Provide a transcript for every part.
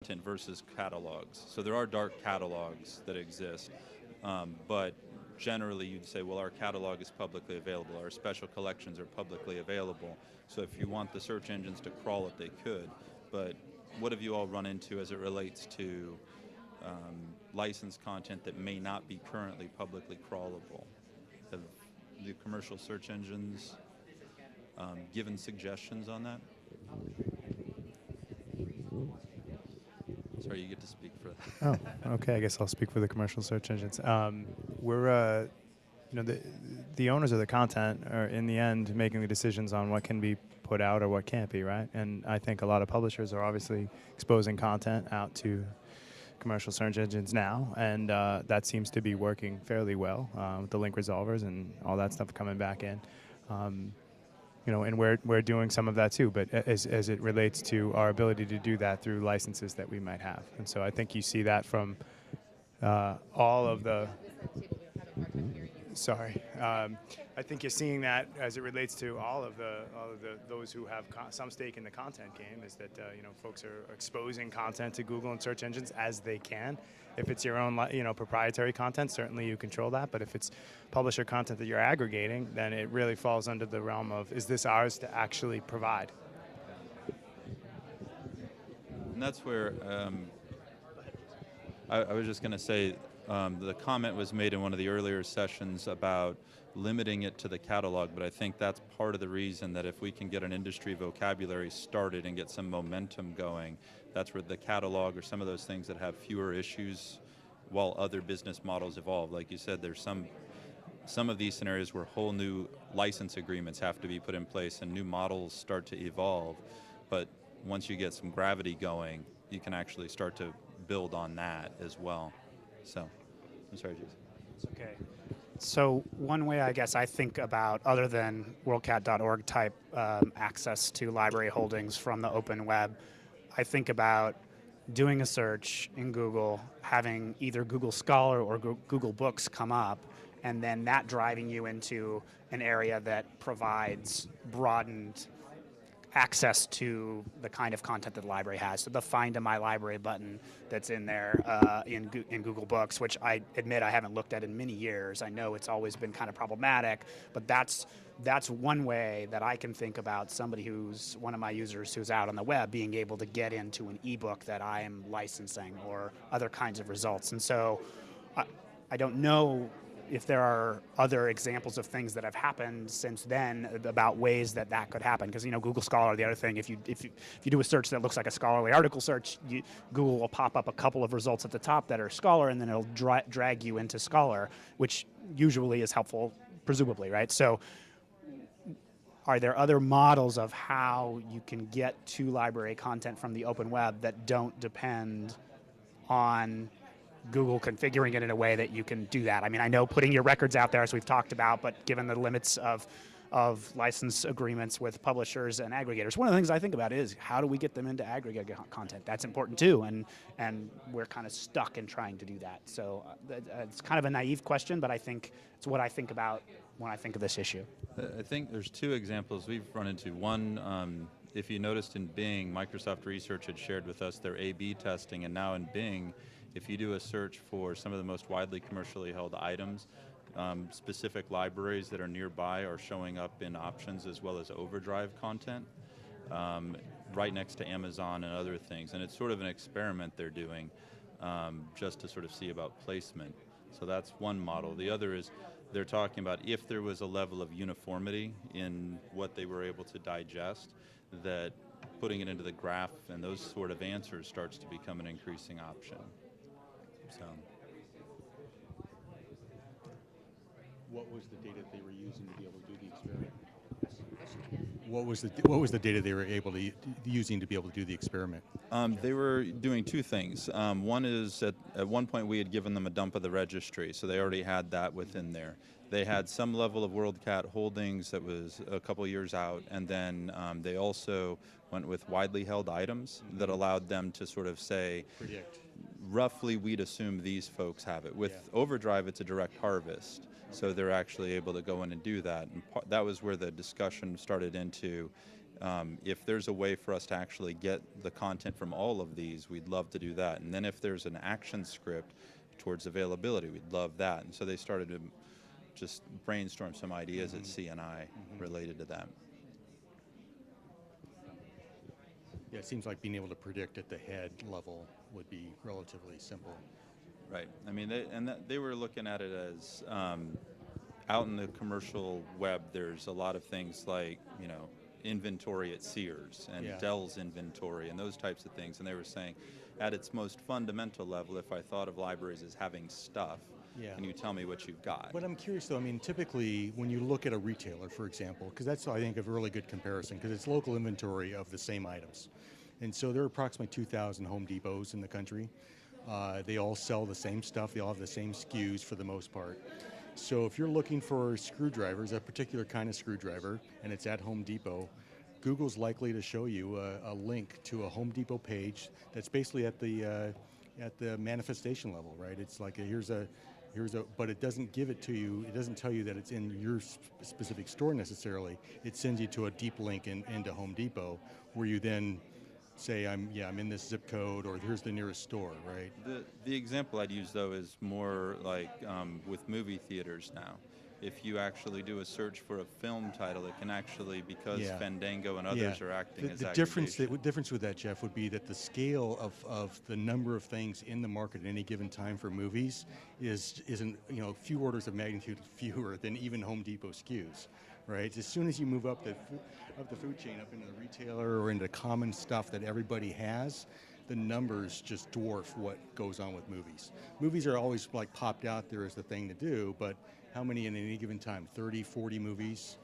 content versus catalogs. So there are dark catalogs that exist, but generally you'd say, well, our catalog is publicly available, our special collections are publicly available. So if you want the search engines to crawl it, they could. But what have you all run into as it relates to licensed content that may not be currently publicly crawlable? Have the commercial search engines given suggestions on that? Sorry, you get to speak for Oh, that. okay. I guess I'll speak for the commercial search engines. We're, the owners of the content are in the end making the decisions on what can be put out or what can't be, right? And I think a lot of publishers are obviously exposing content out to commercial search engines now, and that seems to be working fairly well with the link resolvers and all that stuff coming back in. And we're doing some of that too, but as it relates to our ability to do that through licenses that we might have. And so I think you see that from all of the. Sorry, I think you're seeing that as it relates to all of the those who have some stake in the content game. Is that folks are exposing content to Google and search engines as they can. If it's your own proprietary content, certainly you control that. But if it's publisher content that you're aggregating, then it really falls under the realm of, is this ours to actually provide? And that's where I was just going to say the comment was made in one of the earlier sessions about limiting it to the catalog, but I think that's part of the reason that if we can get an industry vocabulary started and get some momentum going, that's where the catalog or some of those things that have fewer issues while other business models evolve. Like you said, there's some of these scenarios where whole new license agreements have to be put in place and new models start to evolve, but once you get some gravity going, you can actually start to build on that as well. So, I'm sorry, Jason. It's okay. So one way I guess I think about, other than WorldCat.org type access to library holdings from the open web, I think about doing a search in Google, having either Google Scholar or Google Books come up, and then that driving you into an area that provides broadened access to the kind of content that the library has. So the Find in My Library button that's in there in Google Books, which I admit I haven't looked at in many years. I know it's always been kind of problematic, but that's one way that I can think about somebody who's one of my users who's out on the web being able to get into an ebook that I am licensing or other kinds of results. And so I don't know if there are other examples of things that have happened since then about ways that that could happen. Because Google Scholar, the other thing, if you do a search that looks like a scholarly article search, Google will pop up a couple of results at the top that are Scholar, and then it'll drag you into Scholar, which usually is helpful, presumably, right? So are there other models of how you can get to library content from the open web that don't depend on Google configuring it in a way that you can do that? I mean, I know putting your records out there, as we've talked about, but given the limits of license agreements with publishers and aggregators, one of the things I think about is how do we get them into aggregate content? That's important too, and we're kind of stuck in trying to do that. So it's kind of a naive question, but I think it's what I think about when I think of this issue. I think there's two examples we've run into. One, if you noticed in Bing, Microsoft Research had shared with us their A/B testing, and now in Bing, if you do a search for some of the most widely commercially held items, specific libraries that are nearby are showing up in options as well as Overdrive content, right next to Amazon and other things. And it's sort of an experiment they're doing just to sort of see about placement. So that's one model. The other is they're talking about if there was a level of uniformity in what they were able to digest, that putting it into the graph and those sort of answers starts to become an increasing option. So, what was the data they were using to be able to do the experiment? What was the data they were using to be able to do the experiment? they were doing two things. One is at one point we had given them a dump of the registry, so they already had that within there. They had some level of WorldCat holdings that was a couple years out, and then they also went with widely held items that allowed them to sort of say, Predict. Roughly we'd assume these folks have it. With Overdrive, it's a direct harvest, so they're actually able to go in and do that. And that was where the discussion started into, If there's a way for us to actually get the content from all of these, we'd love to do that. And then if there's an action script towards availability, we'd love that. And so they started to just brainstorm some ideas at CNI related to that. Yeah, it seems like being able to predict at the head level would be relatively simple. Right. I mean, they were looking at it as out in the commercial web, there's a lot of things like, inventory at Sears and Yeah. Dell's inventory and those types of things. And they were saying, at its most fundamental level, if I thought of libraries as having stuff, Yeah. can you tell me what you've got? But I'm curious though, I mean, typically when you look at a retailer, for example, because that's, I think, a really good comparison, because it's local inventory of the same items. And so there are approximately 2,000 Home Depots in the country. They all sell the same stuff, they all have the same SKUs for the most part. So if you're looking for screwdrivers, a particular kind of screwdriver, and it's at Home Depot, Google's likely to show you a link to a Home Depot page that's basically at the manifestation level, right? It's like here's a, but it doesn't give it to you. It doesn't tell you that it's in your specific store necessarily. It sends you to a deep link into Home Depot, where you then say, I'm in this zip code, or here's the nearest store, right? The example I'd use, though, is more like with movie theaters now. If you actually do a search for a film title, it can actually, because Yeah. Fandango and others are acting as the aggregation. difference with that, Jeff, would be that the scale of the number of things in the market at any given time for movies isn't a few orders of magnitude fewer than even Home Depot SKUs, right? As soon as you move up the food chain, up into the retailer or into common stuff that everybody has, the numbers just dwarf what goes on with movies. Movies are always like popped out there as the thing to do, but how many in any given time? 30, 40 movies?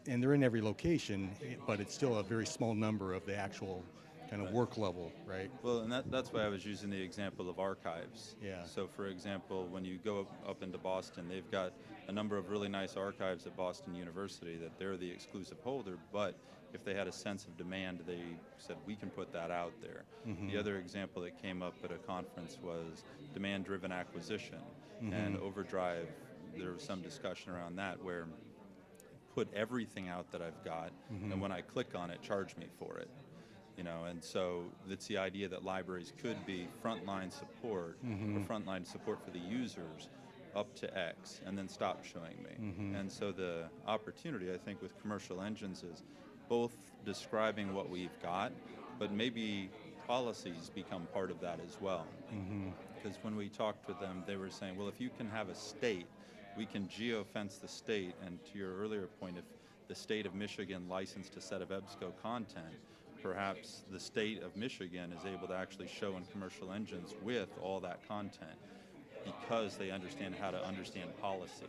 And they're in every location, but it's still a very small number of the actual kind of work level, right? Well, and that's why I was using the example of archives. Yeah. So, for example, when you go up into Boston, they've got a number of really nice archives at Boston University that they're the exclusive holder, but if they had a sense of demand, they said, we can put that out there. The other example that came up at a conference was demand-driven acquisition. And Overdrive, there was some discussion around that where put everything out that I've got, and when I click on it, charge me for it. And so it's the idea that libraries could be frontline support or frontline support for the users up to X and then stop showing me. And so the opportunity, I think, with commercial engines is both describing what we've got, but maybe policies become part of that as well. Because when we talked with them, they were saying, well, if you can have a state, we can geofence the state, and to your earlier point, if the state of Michigan licensed a set of EBSCO content, perhaps the state of Michigan is able to actually show in commercial engines with all that content because they understand how to understand policy.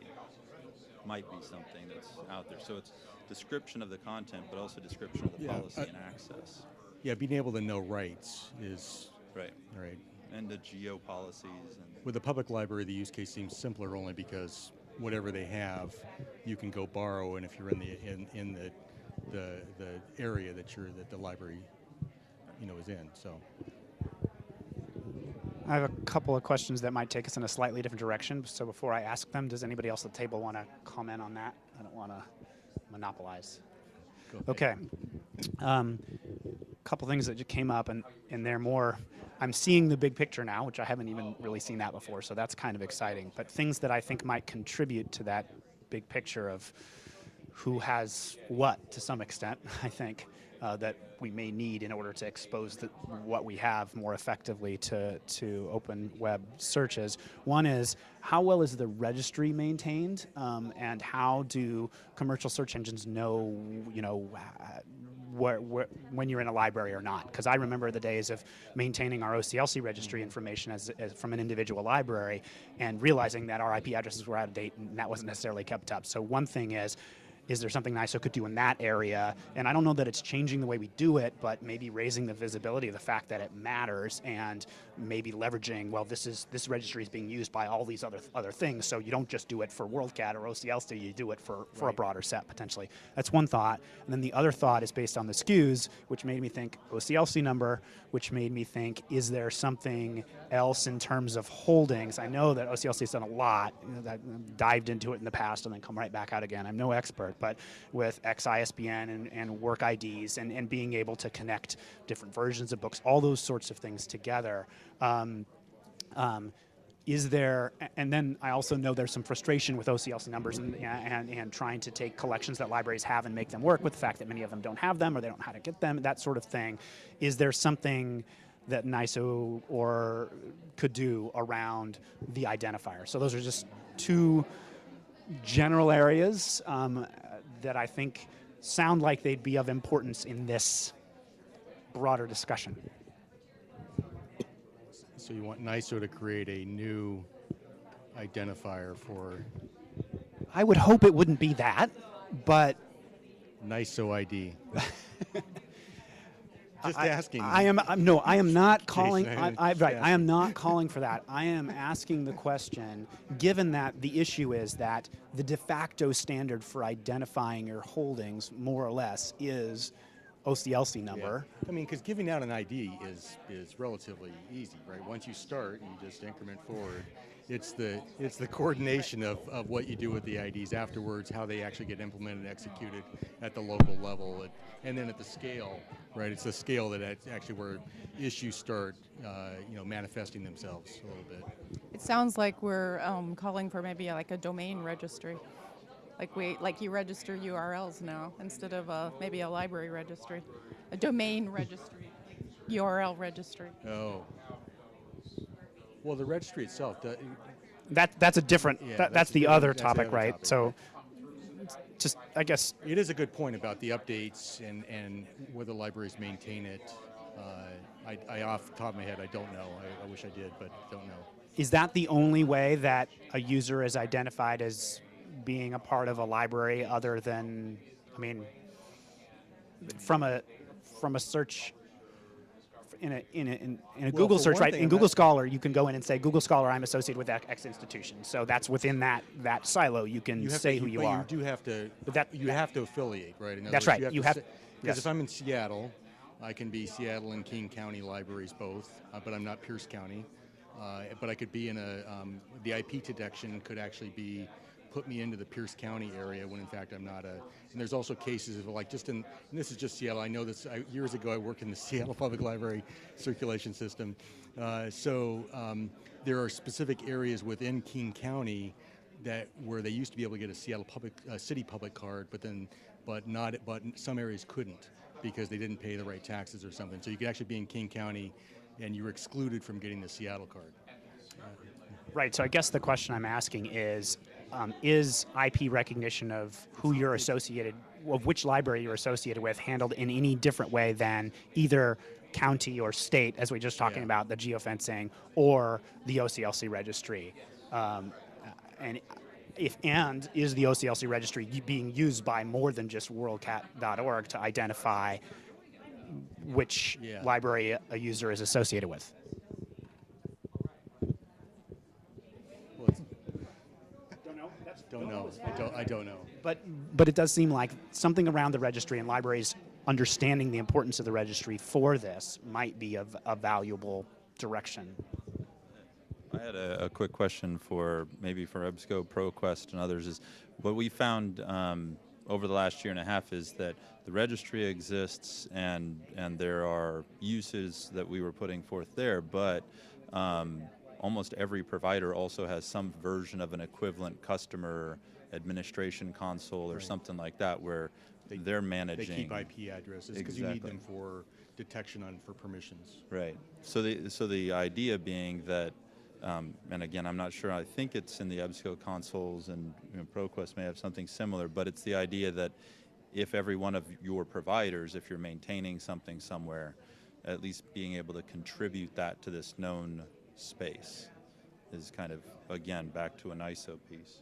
Might be something that's out there. So it's description of the content, but also description of the policy and access. Yeah, being able to know rights is Right. right. And the geo policies. And With the public library, the use case seems simpler only because whatever they have, you can go borrow, and if you're in the area that the library is in. So I have a couple of questions that might take us in a slightly different direction. So before I ask them, does anybody else at the table want to comment on that? I don't want to monopolize. Okay. Couple things that just came up, and they're more, I'm seeing the big picture now, which I haven't even really seen that before, so that's kind of exciting. But things that I think might contribute to that big picture of who has what to some extent, I think, that we may need in order to expose what we have more effectively to open web searches. One is, how well is the registry maintained, and how do commercial search engines know, when you're in a library or not? Because I remember the days of maintaining our OCLC registry information as from an individual library and realizing that our IP addresses were out of date and that wasn't necessarily kept up. So one thing is there something NISO could do in that area? And I don't know that it's changing the way we do it, but maybe raising the visibility of the fact that it matters, and maybe leveraging, well, this registry is being used by all these other things, so you don't just do it for WorldCat or OCLC, you do it for a broader set, potentially. That's one thought. And then the other thought is based on the SKUs, which made me think OCLC number, which made me think, is there something else in terms of holdings? I know that OCLC has done a lot, that dived into it in the past and then come right back out again. I'm no expert. for it, but with XISBN and work IDs and being able to connect different versions of books, all those sorts of things together. Is there, and then I also know there's some frustration with OCLC numbers and trying to take collections that libraries have and make them work with the fact that many of them don't have them or they don't know how to get them, that sort of thing. Is there something that NISO or could do around the identifier? So those are just two general areas that I think sound like they'd be of importance in this broader discussion. So you want NISO to create a new identifier for I would hope it wouldn't be that, but NISO ID. Just asking. I am not calling. Jason, I am not calling for that. I am asking the question, given that the issue is that the de facto standard for identifying your holdings, more or less, is OCLC number. Yeah. I mean, because giving out an ID is relatively easy, right? Once you start, you just increment forward. It's the coordination of what you do with the IDs afterwards, how they actually get implemented and executed at the local level, and then at the scale, right? It's the scale that actually where issues start, manifesting themselves a little bit. It sounds like we're calling for maybe like a domain registry. Like you register URLs now instead of maybe a library registry, a domain registry, URL registry. Oh. Well, the registry itself, That's a different. Yeah, that's the other that's the topic, other right? topic, So, just I guess it is a good point about the updates and whether libraries maintain it. I off the top of my head, I don't know. I wish I did, but don't know. is that the only way that a user is identified as being a part of a library, other than, I mean, from a search. In a Google for search, one right? thing, In Google Scholar, you can go in and say, Google Scholar, I'm associated with X institution. So that's within that silo. You can say who you but are. You do have to. But you have to affiliate, right? In other That's words, right. You have. Yes. Because if I'm in Seattle, I can be Seattle and King County libraries both, but I'm not Pierce County. But I could be in the IP detection could actually put me into the Pierce County area when in fact I'm not and there's also cases of like and this is just Seattle, I know this, years ago I worked in the Seattle Public Library circulation system. So there are specific areas within King County where they used to be able to get a Seattle city public card, but some areas couldn't because they didn't pay the right taxes or something. So you could actually be in King County and you were excluded from getting the Seattle card. Right. So I guess the question I'm asking is IP recognition of who you're associated, of which library you're associated with, handled in any different way than either county or state, as we were just talking about, the geofencing, or the OCLC registry? And is the OCLC registry being used by more than just WorldCat.org to identify which library a user is associated with? Don't know. I don't know. But it does seem like something around the registry and libraries understanding the importance of the registry for this might be a valuable direction. I had a quick question for EBSCO, ProQuest, and others. Is what we found over the last year and a half is that the registry exists and there are uses that we were putting forth there, but almost every provider also has some version of an equivalent customer administration console or something like that where they're managing. They keep IP addresses because you need them for detection for permissions. Right. So the idea being that, and again, I'm not sure. I think it's in the EBSCO consoles, and ProQuest may have something similar. But it's the idea that if every one of your providers, if you're maintaining something somewhere, at least being able to contribute that to this known space is kind of, again, back to an ISO piece.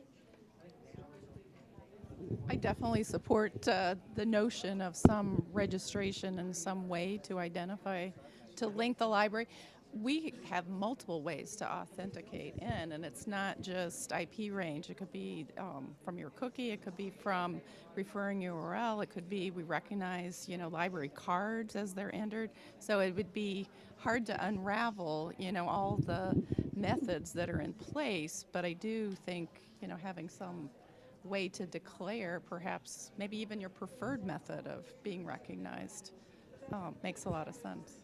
I definitely support the notion of some registration in some way to identify, to link the library. We have multiple ways to authenticate in, and it's not just IP range. It could be from your cookie. It could be from referring URL. It could be we recognize, library cards as they're entered. So it would be hard to unravel, all the methods that are in place. But I do think, having some way to declare perhaps maybe even your preferred method of being recognized makes a lot of sense.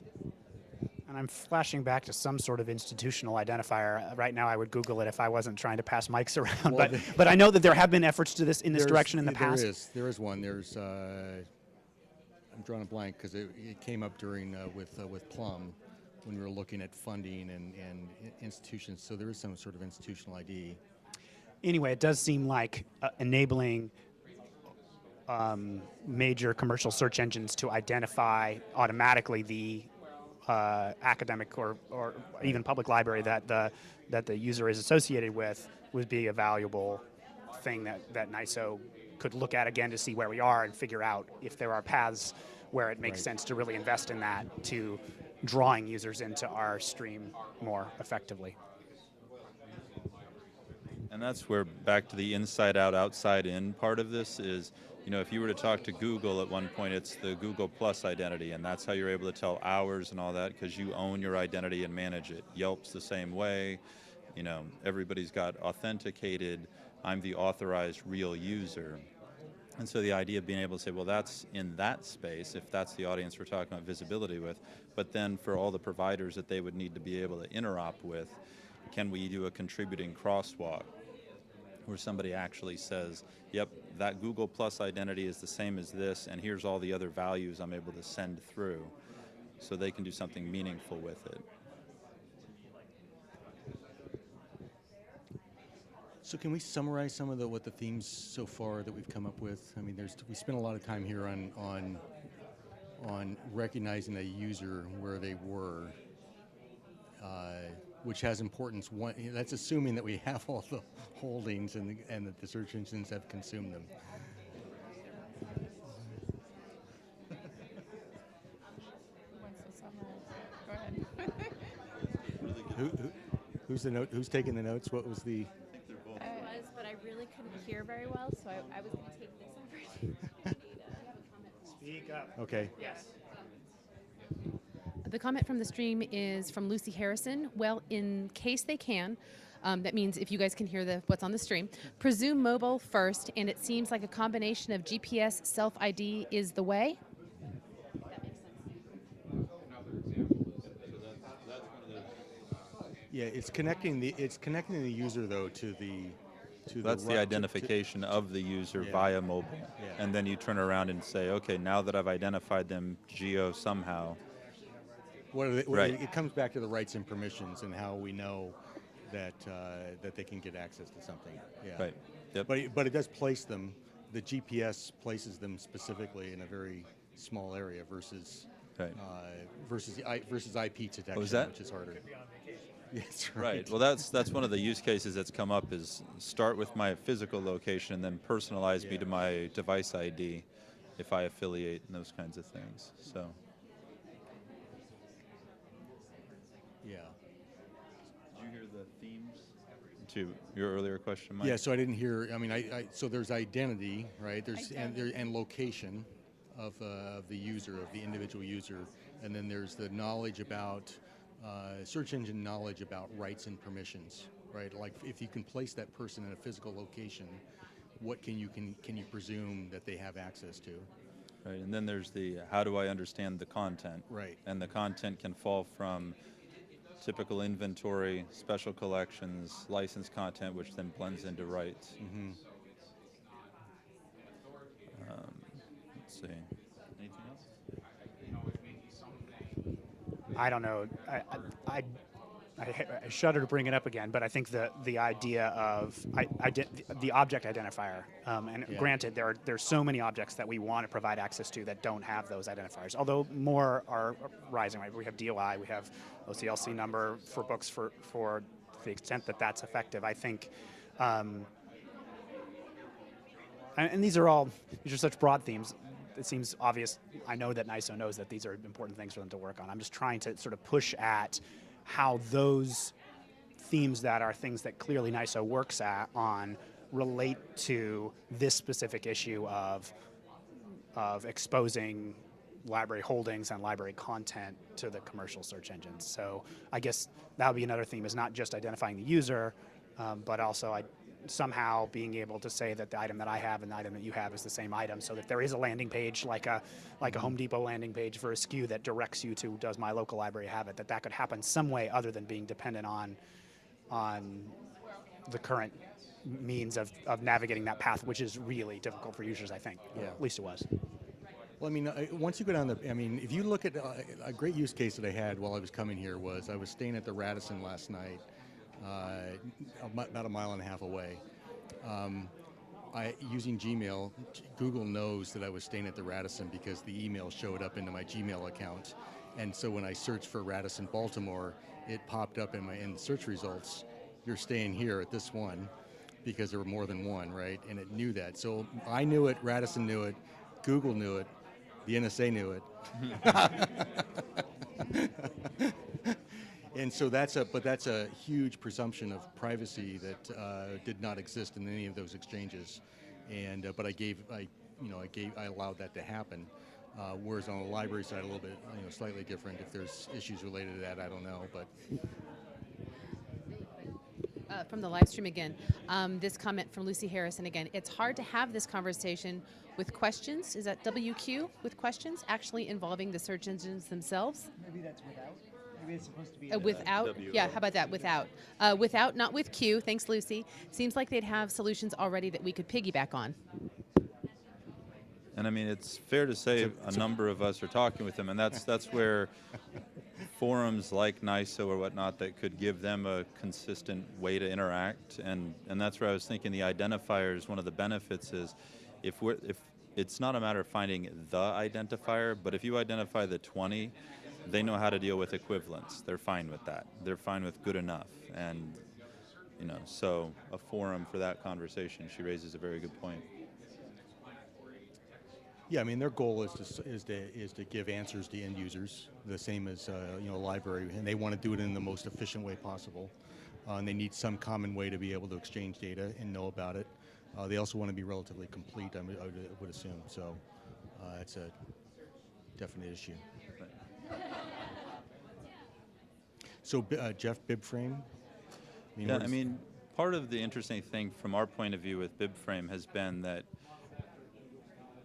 And I'm flashing back to some sort of institutional identifier. Right now, I would Google it if I wasn't trying to pass mics around. Well, But I know that there have been efforts to this in this There's- direction in the past. There is one. There's I'm drawing a blank because it came up during with Plum when we were looking at funding and institutions. So there is some sort of institutional ID. Anyway, it does seem like enabling major commercial search engines to identify automatically the academic or even public library that the user is associated with would be a valuable thing that NISO could look at again to see where we are and figure out if there are paths where it makes Right. sense to really invest in that to drawing users into our stream more effectively. And that's where back to the inside out, outside in part of this is, you know, if you were to talk to Google at one point, it's the Google Plus identity, and that's how you're able to tell hours and all that because you own your identity and manage it. Yelp's the same way. You know, everybody's got authenticated, I'm the authorized real user. And so the idea of being able to say, well, that's in that space, if that's the audience we're talking about visibility with, but then for all the providers that they would need to be able to interop with, can we do a contributing crosswalk where somebody actually says, yep, that Google Plus identity is the same as this, and here's all the other values I'm able to send through, so they can do something meaningful with it. So can we summarize some of what the themes so far that we've come up with? I mean, we spent a lot of time here on recognizing a user where they were, which has importance. That's assuming that we have all the holdings and that the search engines have consumed them. Go ahead. Who's taking the notes? What was the? Was, but I really couldn't hear very well, so I was going to take this opportunity to Speak up. Okay. Yes. The comment from the stream is from Lucy Harrison. Well, in case they can, that means if you guys can hear what's on the stream, presume mobile first, and it seems like a combination of GPS self-ID is the way. That makes sense. Yeah, it's connecting the user though to the. That's the identification of the user Yeah. via mobile. Yeah. And then you turn around and say, okay, now that I've identified them geo somehow, Right. It comes back to the rights and permissions and how we know that that they can get access to something. Yeah. right, yep, But it does place them. The GPS places them specifically in a very small area versus right. versus IP detection, was that? which is harder. Yes, Right. Well, that's one of the use cases that's come up is start with my physical location and then personalize me Yeah. to my device ID if I affiliate and those kinds of things. So, Yeah. did you hear the themes to your earlier question, Mike? Yeah. So I didn't hear. I mean, so there's identity, right? There's and location of the user, of the individual user, and then there's the knowledge about search engine knowledge about rights and permissions, right? Like if you can place that person in a physical location, what can you presume that they have access to? Right. And then there's the how do I understand the content? Right. And the content can fall from typical inventory, special collections, licensed content, which then blends into rights. Mm-hmm. Let's see. Anything else? I don't know. I shudder to bring it up again, but I think the idea of the object identifier, and Yeah. granted, there's so many objects that we want to provide access to that don't have those identifiers. Although more are rising. Right? We have DOI, we have OCLC number for books for the extent that that's effective. I think. And these are such broad themes. It seems obvious. I know that NISO knows that these are important things for them to work on. I'm just trying to sort of push at how those themes that are things that clearly NISO works on relate to this specific issue of exposing library holdings and library content to the commercial search engines. So I guess that would be another theme, is not just identifying the user, but also somehow being able to say that the item that I have and the item that you have is the same item, so that there is a landing page like a Home Depot landing page for a SKU that directs you to, does my local library have it? That could happen some way other than being dependent on the current means of navigating that path, which is really difficult for users, I think. Yeah. At least it was. Well, I mean, once you go down if you look at a great use case that I had while I was coming here was I was staying at the Radisson last night, about a mile and a half away. Using Gmail, Google knows that I was staying at the Radisson because the email showed up into my Gmail account. And so when I searched for Radisson Baltimore, it popped up in the search results, you're staying here at this one, because there were more than one, right? And it knew that. So I knew it, Radisson knew it, Google knew it, the NSA knew it. And so that's a huge presumption of privacy that did not exist in any of those exchanges. And but I allowed that to happen. Whereas on the library side, a little bit, slightly different. If there's issues related to that, I don't know, but. From the live stream again, this comment from Lucy Harrison again. It's hard to have this conversation with questions. Is that WQ with questions actually involving the search engines themselves? Maybe that's without. Maybe it's supposed to be Without? W. Yeah, how about that? Without. Without, not with Q. Thanks, Lucy. Seems like they'd have solutions already that we could piggyback on. And I mean, it's fair to say a number of us are talking with them, and that's where forums like NISO or whatnot that could give them a consistent way to interact, and that's where I was thinking the identifiers, one of the benefits is if it's not a matter of finding the identifier, but if you identify the 20, they know how to deal with equivalence. They're fine with that. They're fine with good enough, and so a forum for that conversation. She raises a very good point. Yeah, I mean, their goal is to give answers to end users, the same as a library, and they want to do it in the most efficient way possible. And they need some common way to be able to exchange data and know about it. They also want to be relatively complete, I would assume. So it's a definite issue. So Jeff, BibFrame. I mean, part of the interesting thing from our point of view with BibFrame has been that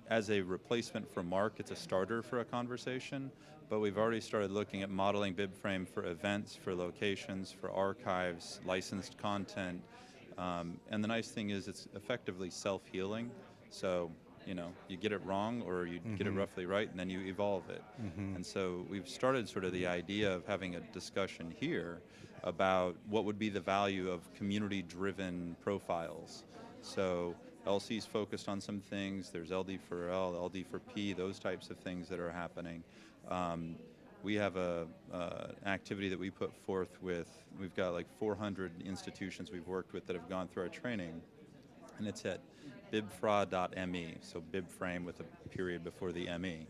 as a replacement for MARC, it's a starter for a conversation, but we've already started looking at modeling BibFrame for events, for locations, for archives, licensed content, and the nice thing is it's effectively self-healing, so you get it wrong or you get it roughly right, and then you evolve it. And so we've started sort of the idea of having a discussion here about what would be the value of community-driven profiles. So LC's focused on some things. There's LD for L, LD for P, those types of things that are happening. We have an activity that we put forth we've got like 400 institutions we've worked with that have gone through our training, and it's at bibfra.me, so BibFrame with a period before the ME.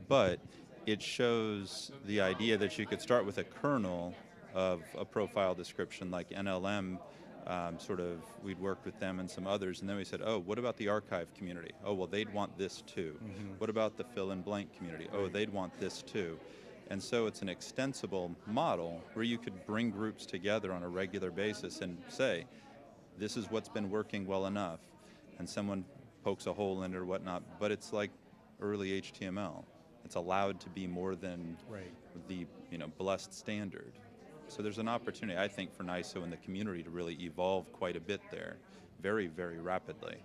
But it shows the idea that you could start with a kernel of a profile description like NLM. We'd worked with them and some others, and then we said, oh, what about the archive community? Oh, well, they'd want this too. What about the fill in blank community? Oh, they'd want this too. And so it's an extensible model where you could bring groups together on a regular basis and say, this is what's been working well enough, and someone pokes a hole in it or whatnot, but it's like early HTML. It's allowed to be more than the blessed standard. So there's an opportunity, I think, for NISO and the community to really evolve quite a bit there, very, very rapidly.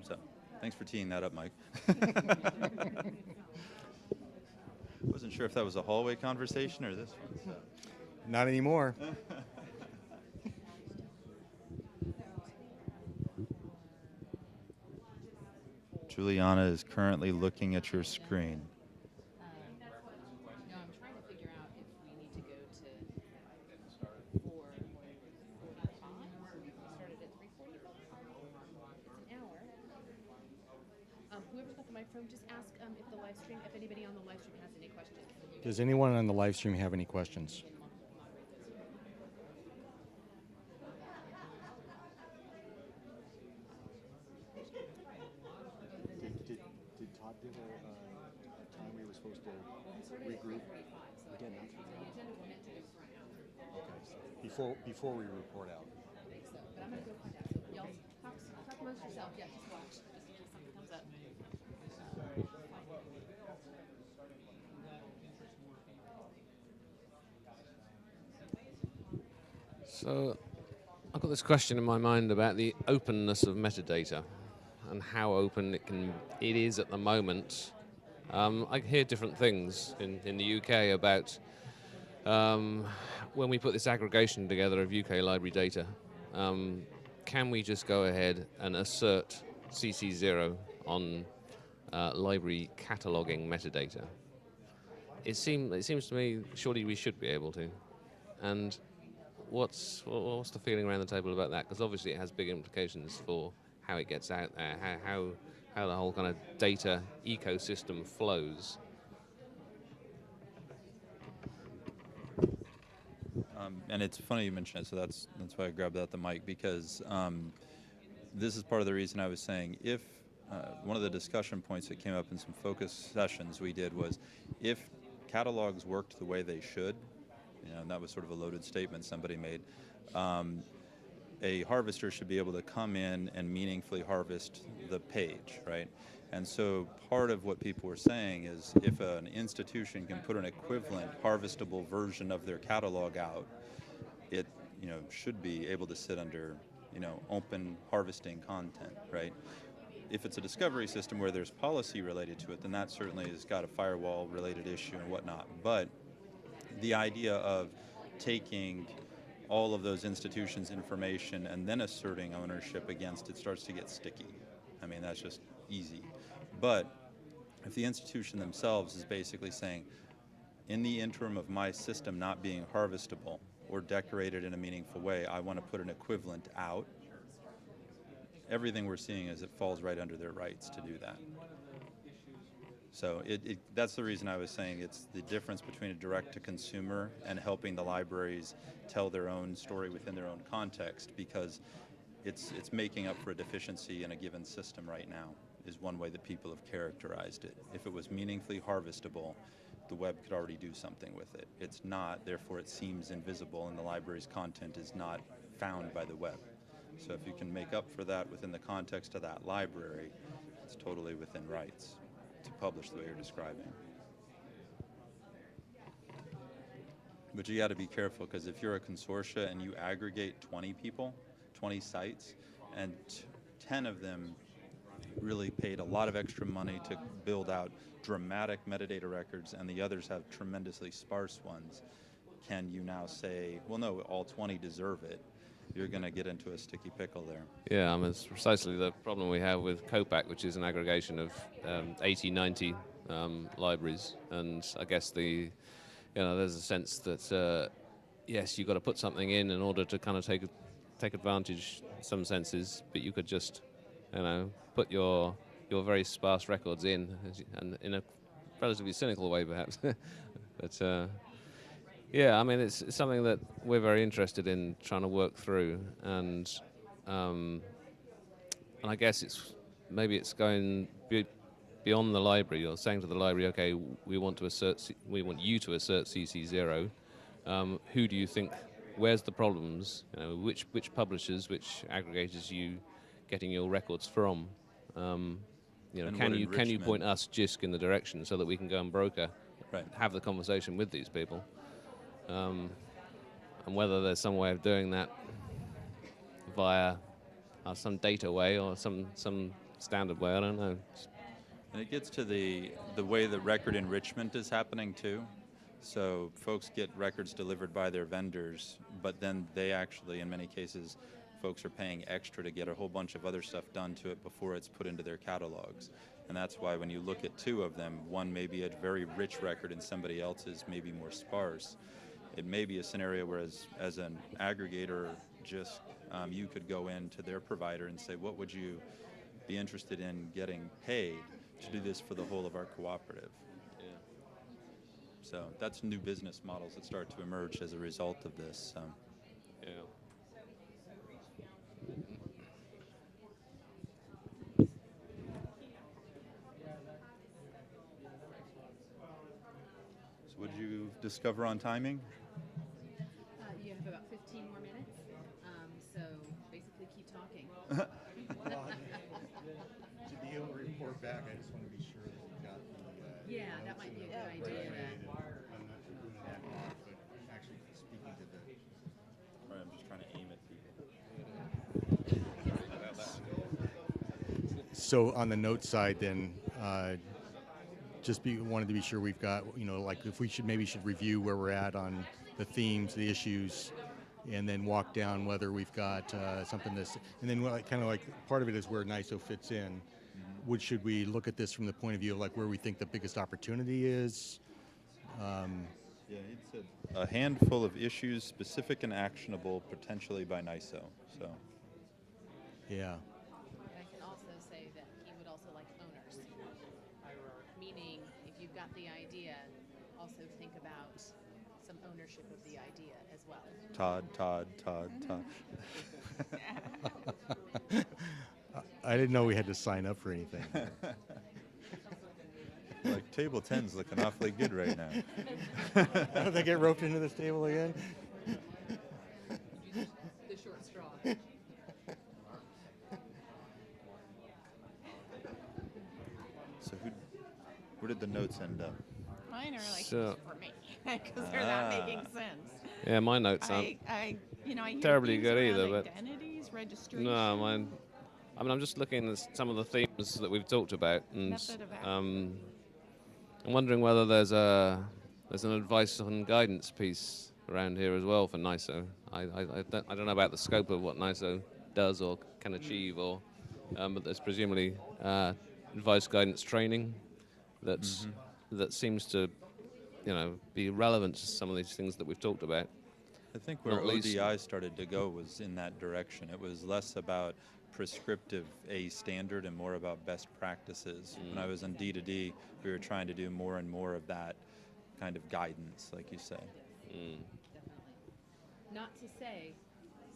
So thanks for teeing that up, Mike. Wasn't sure if that was a hallway conversation or this one. So. Not anymore. Juliana is currently looking at your screen. No, I'm trying to figure out if we need to go to 4:45. We started at 3:45. It's an hour. Whoever's got the microphone, just ask if anybody on the live stream has any questions. Does anyone on the live stream have any questions? Did Todd give a time we were supposed to regroup? Again, not okay. before we report out. I think so, but I'm gonna go find out. Y'all talk amongst yourself. Yeah, just watch, just in case something comes up. So I've got this question in my mind about the openness of metadata and how open it is at the moment. I hear different things in the UK about when we put this aggregation together of UK library data. Can we just go ahead and assert CC0 on library cataloging metadata? It seems to me surely we should be able to. And what's the feeling around the table about that? Because obviously it has big implications for how it gets out there, how the whole kind of data ecosystem flows. And it's funny you mention it, so that's why I grabbed out the mic, because this is part of the reason I was saying if one of the discussion points that came up in some focus sessions we did was if catalogs worked the way they should, and that was sort of a loaded statement somebody made, a harvester should be able to come in and meaningfully harvest the page, right? And so part of what people were saying is if an institution can put an equivalent harvestable version of their catalog out, it should be able to sit under open harvesting content, right? If it's a discovery system where there's policy related to it, then that certainly has got a firewall related issue and whatnot. But the idea of taking all of those institutions' information and then asserting ownership against it starts to get sticky. I mean, that's just easy. But if the institution themselves is basically saying, in the interim of my system not being harvestable or decorated in a meaningful way, I want to put an equivalent out, everything we're seeing is it falls right under their rights to do that. So that's the reason I was saying it's the difference between a direct-to-consumer and helping the libraries tell their own story within their own context, because it's making up for a deficiency in a given system right now, is one way that people have characterized it. If it was meaningfully harvestable, the web could already do something with it. It's not, therefore it seems invisible, and the library's content is not found by the web. So if you can make up for that within the context of that library, it's totally within rights to publish the way you're describing. But you got to be careful, because if you're a consortia and you aggregate 20 people, 20 sites, and 10 of them really paid a lot of extra money to build out dramatic metadata records and the others have tremendously sparse ones, can you now say, well, no, all 20 deserve it? You're going to get into a sticky pickle there. Yeah, I mean, it's precisely the problem we have with COPAC, which is an aggregation of 80, 90 libraries. And I guess there's a sense that, yes, you've got to put something in order to kind of take advantage in some senses, but you could just, put your very sparse records in, and in a relatively cynical way, perhaps. But yeah, I mean, it's something that we're very interested in trying to work through, and I guess it's going beyond the library. You're saying to the library, okay, we want you to assert CC0. Who do you think? Where's the problems? Which publishers, which aggregators, you getting your records from? Can you point us, JISC, in the direction so that we can go and broker, Right. have the conversation with these people? And whether there's some way of doing that via some data way or some standard way, I don't know. And it gets to the way that record enrichment is happening too. So folks get records delivered by their vendors, but then they actually, in many cases, folks are paying extra to get a whole bunch of other stuff done to it before it's put into their catalogs. And that's why when you look at two of them, one may be a very rich record and somebody else's may be more sparse. It may be a scenario where as an aggregator, just you could go into their provider and say, what would you be interested in getting paid to do this for the whole of our cooperative? Yeah. So that's new business models that start to emerge as a result of this. Yeah. So what did you discover on timing? You have about 15 more talking. To be able to report back, I just want to be sure that we got the. Yeah, that might be a good idea. I'm not sure doing that, but actually speaking to the. Right, I'm just trying to aim at people. So on the note side, then, wanted to be sure we've got, like if we should review where we're at on the themes, the issues, and then walk down whether we've got something that's, and then kind of like part of it is where NISO fits in. Should we look at this from the point of view of like where we think the biggest opportunity is? Yeah, it said a handful of issues specific and actionable potentially by NISO. So. Yeah. I can also say that he would also like owners. Meaning, if you've got the idea, also think about some ownership of the idea as well. Todd. I didn't know we had to sign up for anything. Like table 10's looking awfully good right now. Don't they get roped into this table again? The short straw. So where did the notes end up? Mine are like So- for me because they're not making sense. Yeah, my notes aren't. I hear terribly things good around either, but- identities, registration. No, mine. I mean, I'm just looking at some of the themes that we've talked about, and Method of action. I'm wondering whether there's an advice and guidance piece around here as well for NISO. I don't know about the scope of what NISO does or can achieve, but there's presumably advice guidance training that seems to, be relevant to some of these things that we've talked about. I think where Not least- ODI started to go was in that direction. It was less about prescriptive A standard and more about best practices. When I was on D2D, we were trying to do more and more of that kind of guidance, like you say. Definitely. Not to say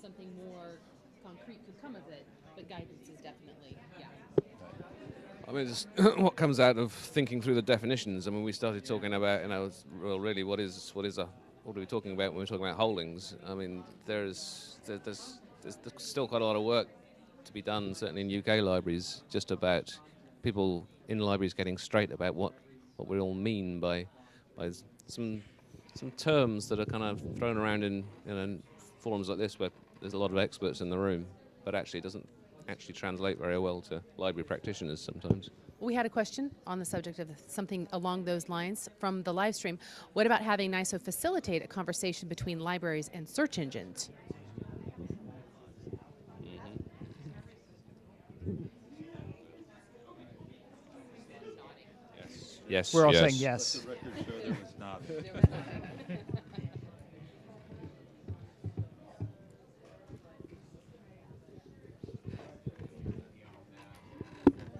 something more concrete could come of it, but guidance is definitely, yeah. I mean, just what comes out of thinking through the definitions. I mean, we started talking about, well, really, what are we talking about when we're talking about holdings? I mean, there's still quite a lot of work to be done, certainly in UK libraries, just about people in libraries getting straight about what we all mean by some terms that are kind of thrown around in forums like this, where there's a lot of experts in the room, but actually it doesn't actually translate very well to library practitioners sometimes. We had a question on the subject of something along those lines from the live stream. What about having NISO facilitate a conversation between libraries and search engines? Yes. We're all yes. saying yes. The record show there was not.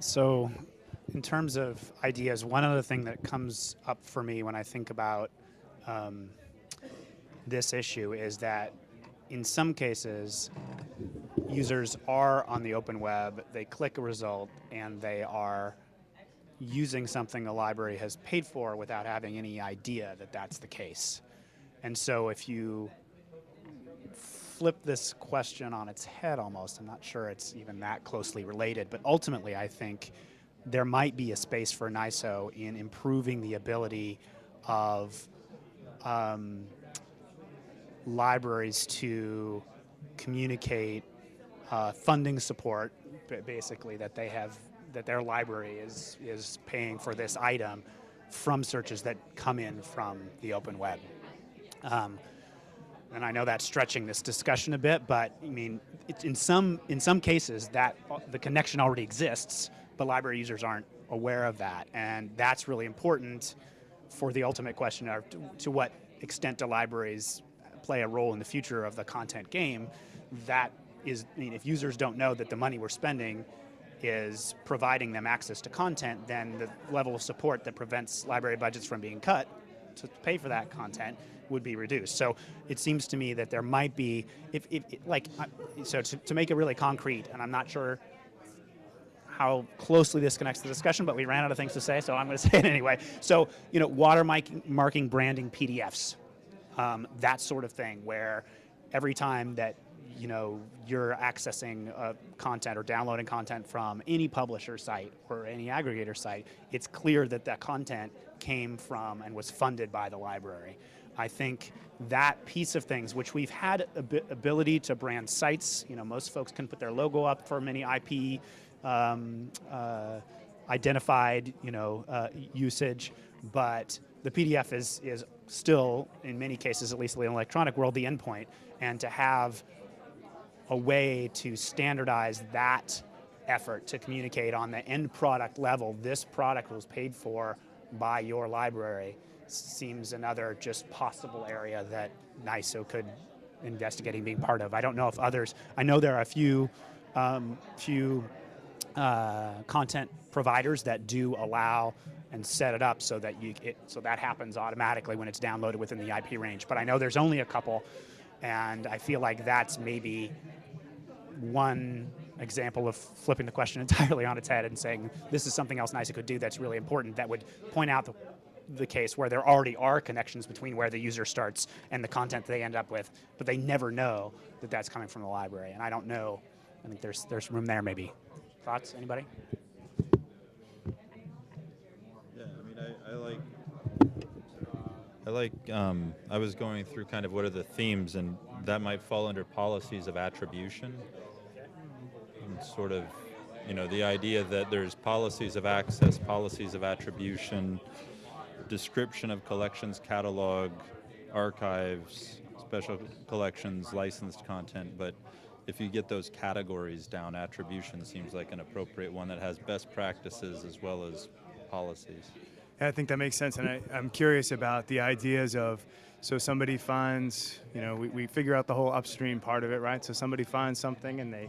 So, in terms of ideas, one other thing that comes up for me when I think about this issue is that in some cases, users are on the open web, they click a result, and they are using something the library has paid for without having any idea that that's the case. And so if you flip this question on its head almost, I'm not sure it's even that closely related, but ultimately I think there might be a space for NISO in improving the ability of libraries to communicate funding support, basically that they have, that their library is paying for this item from searches that come in from the open web. And I know that's stretching this discussion a bit, but I mean, in some cases that the connection already exists, but library users aren't aware of that, and that's really important for the ultimate question of to what extent do libraries play a role in the future of the content game. That is, I mean, if users don't know that the money we're spending is providing them access to content, then the level of support that prevents library budgets from being cut to pay for that content would be reduced. So it seems to me that there might be, to make it really concrete, and I'm not sure how closely this connects to the discussion, but we ran out of things to say, so I'm going to say it anyway. So, watermarking branding PDFs, that sort of thing, where every time that you're accessing content or downloading content from any publisher site or any aggregator site, it's clear that that content came from and was funded by the library. I think that piece of things, which we've had ability to brand sites, most folks can put their logo up for many IP identified, usage, but the PDF is still, in many cases, at least in the electronic world, the endpoint, and to have a way to standardize that effort to communicate on the end product level, this product was paid for by your library, seems another just possible area that NISO could investigate being part of. I don't know if others, I know there are a few content providers that do allow and set it up so that so that happens automatically when it's downloaded within the IP range. But I know there's only a couple, and I feel like that's maybe one example of flipping the question entirely on its head and saying this is something else NISA could do that's really important, that would point out the case where there already are connections between where the user starts and the content they end up with, but they never know that that's coming from the library. And I don't know. I think there's room there maybe. Thoughts, anybody? Yeah, I mean, I was going through kind of what are the themes, and that might fall under policies of attribution. And sort of, the idea that there's policies of access, policies of attribution, description of collections, catalog, archives, special collections, licensed content, but if you get those categories down, attribution seems like an appropriate one that has best practices as well as policies. I think that makes sense, and I'm curious about the ideas of, so somebody finds, we figure out the whole upstream part of it, right? So somebody finds something and they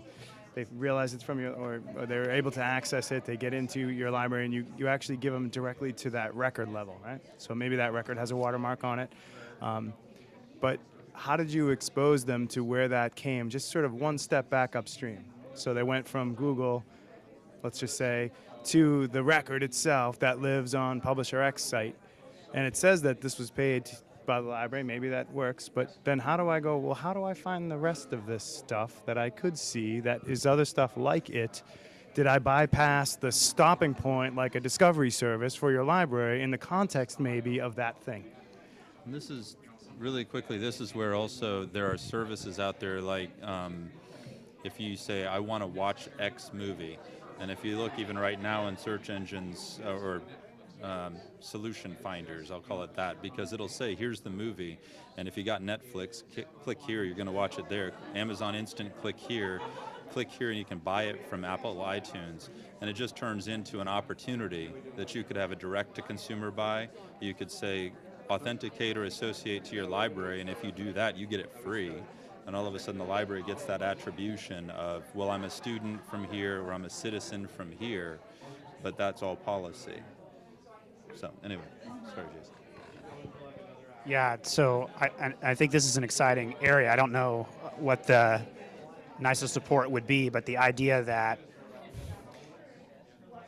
realize it's from you, or they're able to access it, they get into your library, and you actually give them directly to that record level, right? So maybe that record has a watermark on it. But how did you expose them to where that came, just sort of one step back upstream? So they went from Google, let's just say, to the record itself that lives on Publisher X site. And it says that this was paid by the library, maybe that works, but then how do I find the rest of this stuff that I could see that is other stuff like it? Did I bypass the stopping point like a discovery service for your library in the context maybe of that thing? And this is, really quickly, this is where also there are services out there like if you say, I want to watch X movie, and if you look even right now in search engines or solution finders, I'll call it that, because it'll say, here's the movie, and if you got Netflix, click here, you're going to watch it there. Amazon Instant, click here, and you can buy it from Apple iTunes, and it just turns into an opportunity that you could have a direct-to-consumer buy. You could say, authenticate or associate to your library, and if you do that, you get it free. And all of a sudden the library gets that attribution of, well, I'm a student from here, or I'm a citizen from here, but that's all policy. So anyway, sorry, Jason. Yeah, so I think this is an exciting area. I don't know what the NISO support would be, but the idea that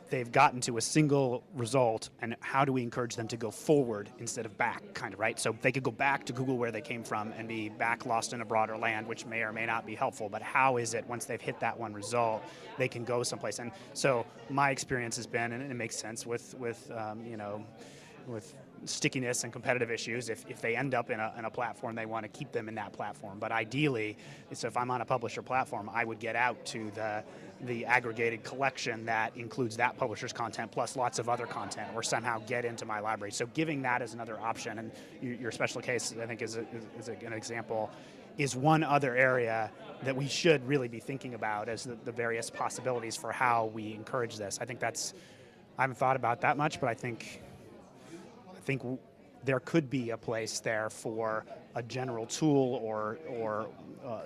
they've gotten to a single result, and how do we encourage them to go forward instead of back, kind of, right? So they could go back to Google where they came from and be back lost in a broader land, which may or may not be helpful, but how is it once they've hit that one result, they can go someplace? And so my experience has been, and it makes sense with stickiness and competitive issues, if they end up in a platform, they want to keep them in that platform. But ideally, so if I'm on a publisher platform, I would get out to the aggregated collection that includes that publisher's content plus lots of other content, or somehow get into my library. So giving that as another option, and your special case, I think, is an example, is one other area that we should really be thinking about as the various possibilities for how we encourage this. I think I haven't thought about that much, but I think there could be a place there for a general tool or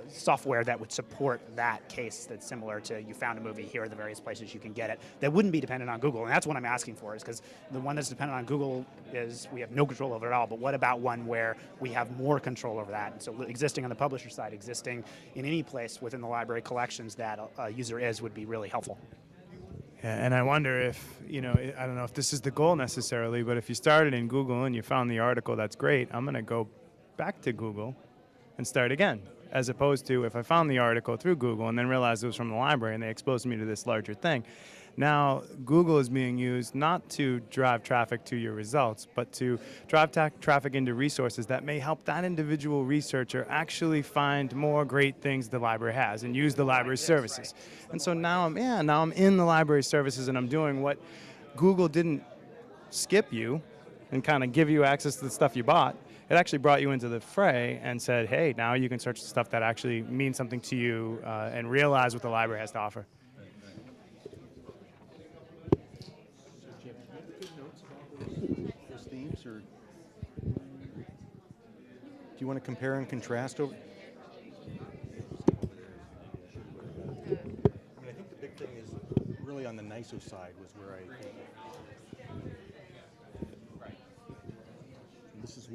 software that would support that case that's similar to, you found a movie, here are the various places you can get it, that wouldn't be dependent on Google. And that's what I'm asking for, is because the one that's dependent on Google is we have no control over it at all, but what about one where we have more control over that? And so existing on the publisher side, existing in any place within the library collections that a user is, would be really helpful. And I wonder if, I don't know if this is the goal necessarily, but if you started in Google and you found the article, that's great. I'm going to go back to Google and start again. As opposed to if I found the article through Google and then realized it was from the library and they exposed me to this larger thing. Now, Google is being used not to drive traffic to your results, but to drive traffic into resources that may help that individual researcher actually find more great things the library has and use the library's services. And so now I'm in the library services and I'm doing what Google didn't skip you and kind of give you access to the stuff you bought. It actually brought you into the fray and said, hey, now you can search the stuff that actually means something to you and realize what the library has to offer. Those themes, or do you want to compare and contrast over? I think the big thing is really on the NISO side was where I think this is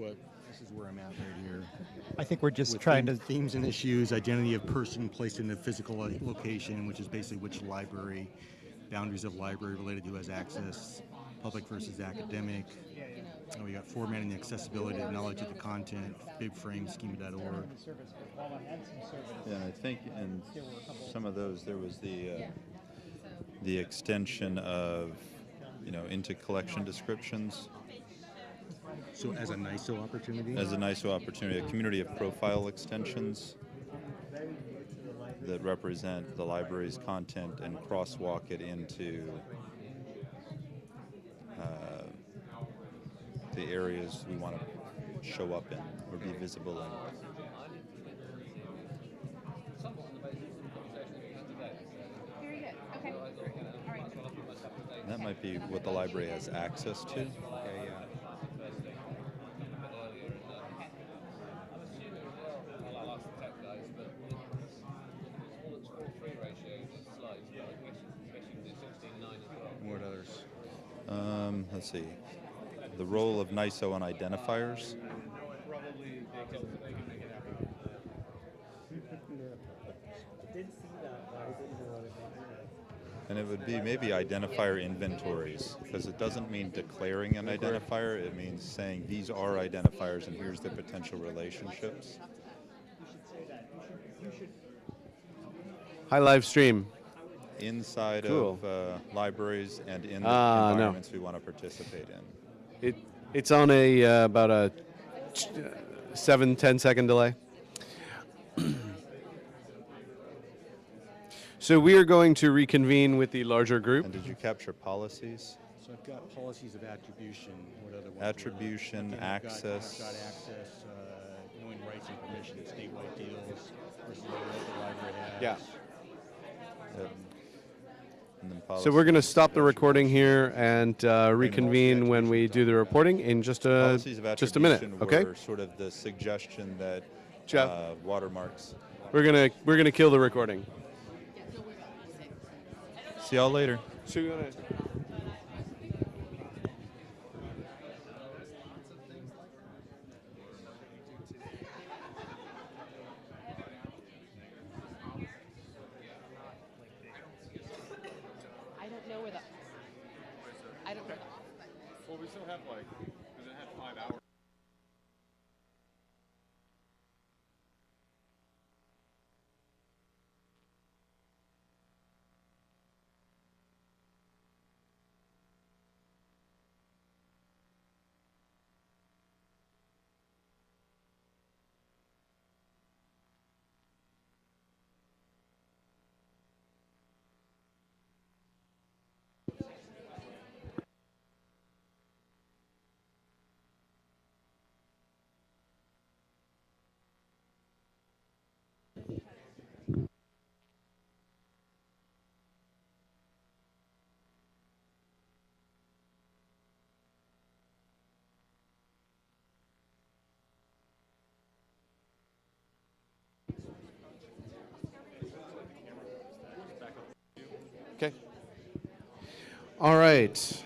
where I'm at right here. I think we're just With trying to. themes and issues, identity of person placed in the physical location, which is basically which library, boundaries of library related to who has access, public versus academic. We got formatting the accessibility and knowledge of the content, bibframe, schema.org. Yeah, and I think in some of those there was the extension of, into collection descriptions So as a NISO opportunity? as a NISO opportunity, a community of profile extensions that represent the library's content and crosswalk it into the areas we want to show up in or be visible in. And that might be what the library has access to. What others? Let's see. The role of NISO on identifiers. And it would be maybe identifier inventories, because it doesn't mean declaring an identifier, it means saying these are identifiers and here's the potential relationships. Hi, live stream. Inside Cool. of libraries and in the No. environments we want to participate in. It's on a about a 7-10 second delay. So we are going to reconvene with the larger group. And did you capture policies? So I've got policies of attribution. What other ones? Attribution, Again, I've got access. access, knowing rights and permissions, statewide deals versus what the library has. Yeah. Yep. And then So we're going to policies stop of the recording attribution. here and reconvene when we do the reporting in just a Policies of just a minute. attribution Okay. were sort of the suggestion that Jeff. watermarks. We're gonna kill the recording. See y'all later. So we're gonna. I don't know where the. I don't know. Well, we still have does it have 5 hours? Okay. All right.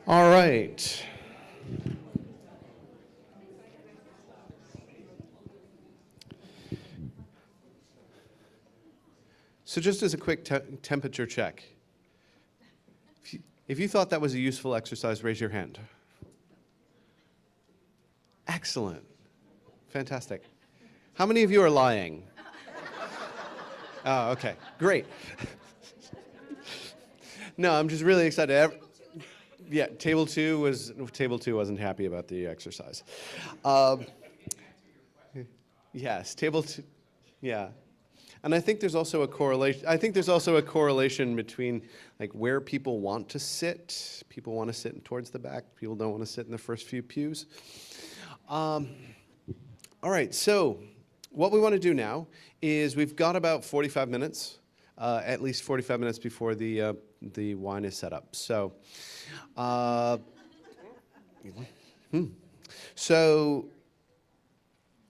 All right. So just as a quick temperature check, if you thought that was a useful exercise, raise your hand. Excellent. Fantastic. How many of you are lying? Oh, okay. Great. No, I'm just really excited. Yeah, table two wasn't happy about the exercise. Yes, table two. Yeah. And I think there's also a correlation. I think there's also a correlation between like where people want to sit. People want to sit towards the back. People don't want to sit in the first few pews. All right. So what we want to do now is we've got about 45 minutes, at least 45 minutes before the wine is set up. So,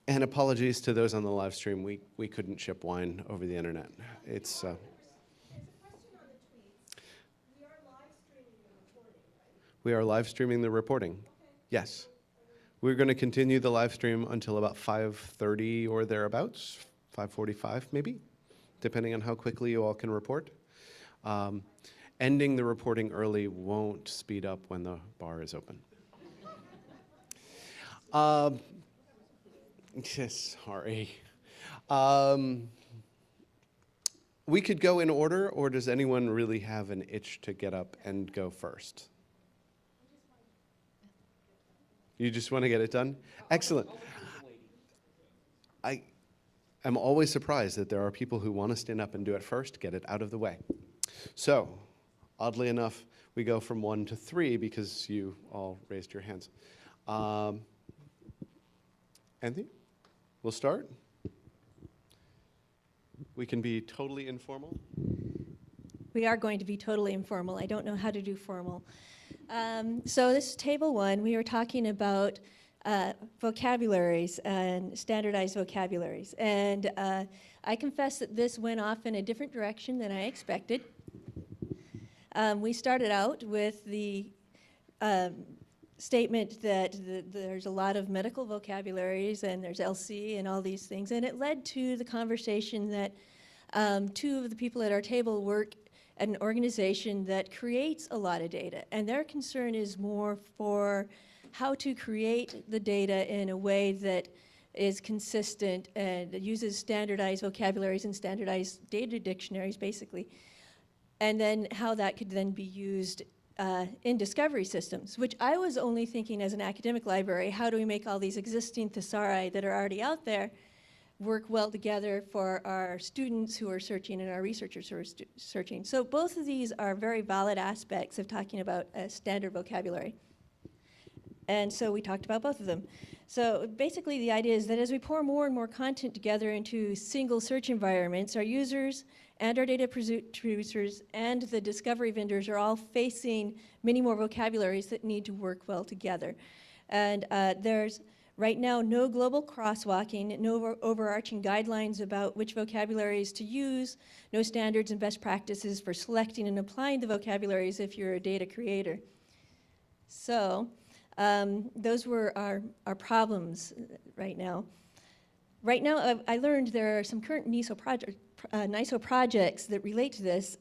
and apologies to those on the live stream. We couldn't ship wine over the internet. It's. We are live streaming the reporting. Yes. We're going to continue the live stream until about 5:30 or thereabouts, 5:45 maybe, depending on how quickly you all can report. Ending the reporting early won't speed up when the bar is open. Sorry. We could go in order, or does anyone really have an itch to get up and go first? You just want to get it done? Excellent. I am always surprised that there are people who want to stand up and do it first, get it out of the way. So, oddly enough, we go from 1 to 3 because you all raised your hands. Anthony, we'll start. We can be totally informal. We are going to be totally informal. I don't know how to do formal. So this is table 1. We were talking about vocabularies and standardized vocabularies. And I confess that this went off in a different direction than I expected. We started out with the statement that there's a lot of medical vocabularies and there's LC and all these things. And it led to the conversation that 2 of the people at our table work at an organization that creates a lot of data. And their concern is more for how to create the data in a way that is consistent and that uses standardized vocabularies and standardized data dictionaries, basically. And then how that could then be used in discovery systems, which I was only thinking as an academic library, how do we make all these existing thesauri that are already out there work well together for our students who are searching and our researchers who are searching. So both of these are very valid aspects of talking about a standard vocabulary. And so we talked about both of them. So basically the idea is that as we pour more and more content together into single search environments, our users and our data producers and the discovery vendors are all facing many more vocabularies that need to work well together. And there's right now no global crosswalking, no overarching guidelines about which vocabularies to use, no standards and best practices for selecting and applying the vocabularies if you're a data creator. So those were our problems right now. Right now, I learned there are some current NISO projects that relate to this.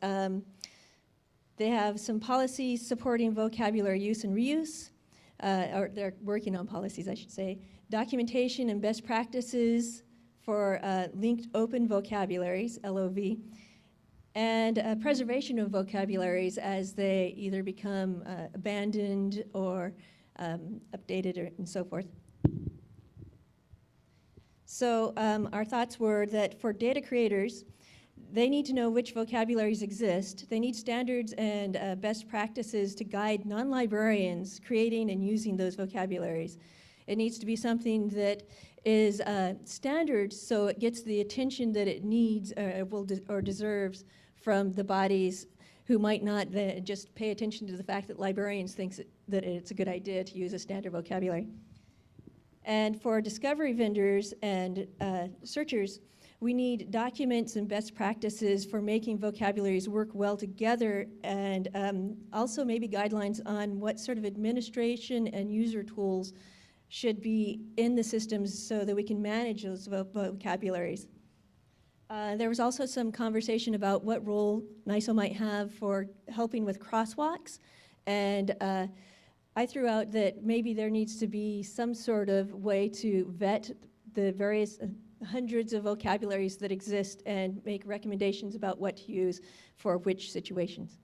They have some policies supporting vocabulary use and reuse, or they're working on policies, I should say. Documentation and best practices for linked open vocabularies, LOV, and preservation of vocabularies as they either become abandoned or updated and so forth. So our thoughts were that for data creators, they need to know which vocabularies exist. They need standards and best practices to guide non-librarians creating and using those vocabularies. It needs to be something that is standard so it gets the attention that it needs or deserves from the bodies who might not just pay attention to the fact that librarians think that it's a good idea to use a standard vocabulary. And for discovery vendors and searchers, we need documents and best practices for making vocabularies work well together, and also maybe guidelines on what sort of administration and user tools should be in the systems so that we can manage those vocabularies. There was also some conversation about what role NISO might have for helping with crosswalks, and I threw out that maybe there needs to be some sort of way to vet the various hundreds of vocabularies that exist and make recommendations about what to use for which situations.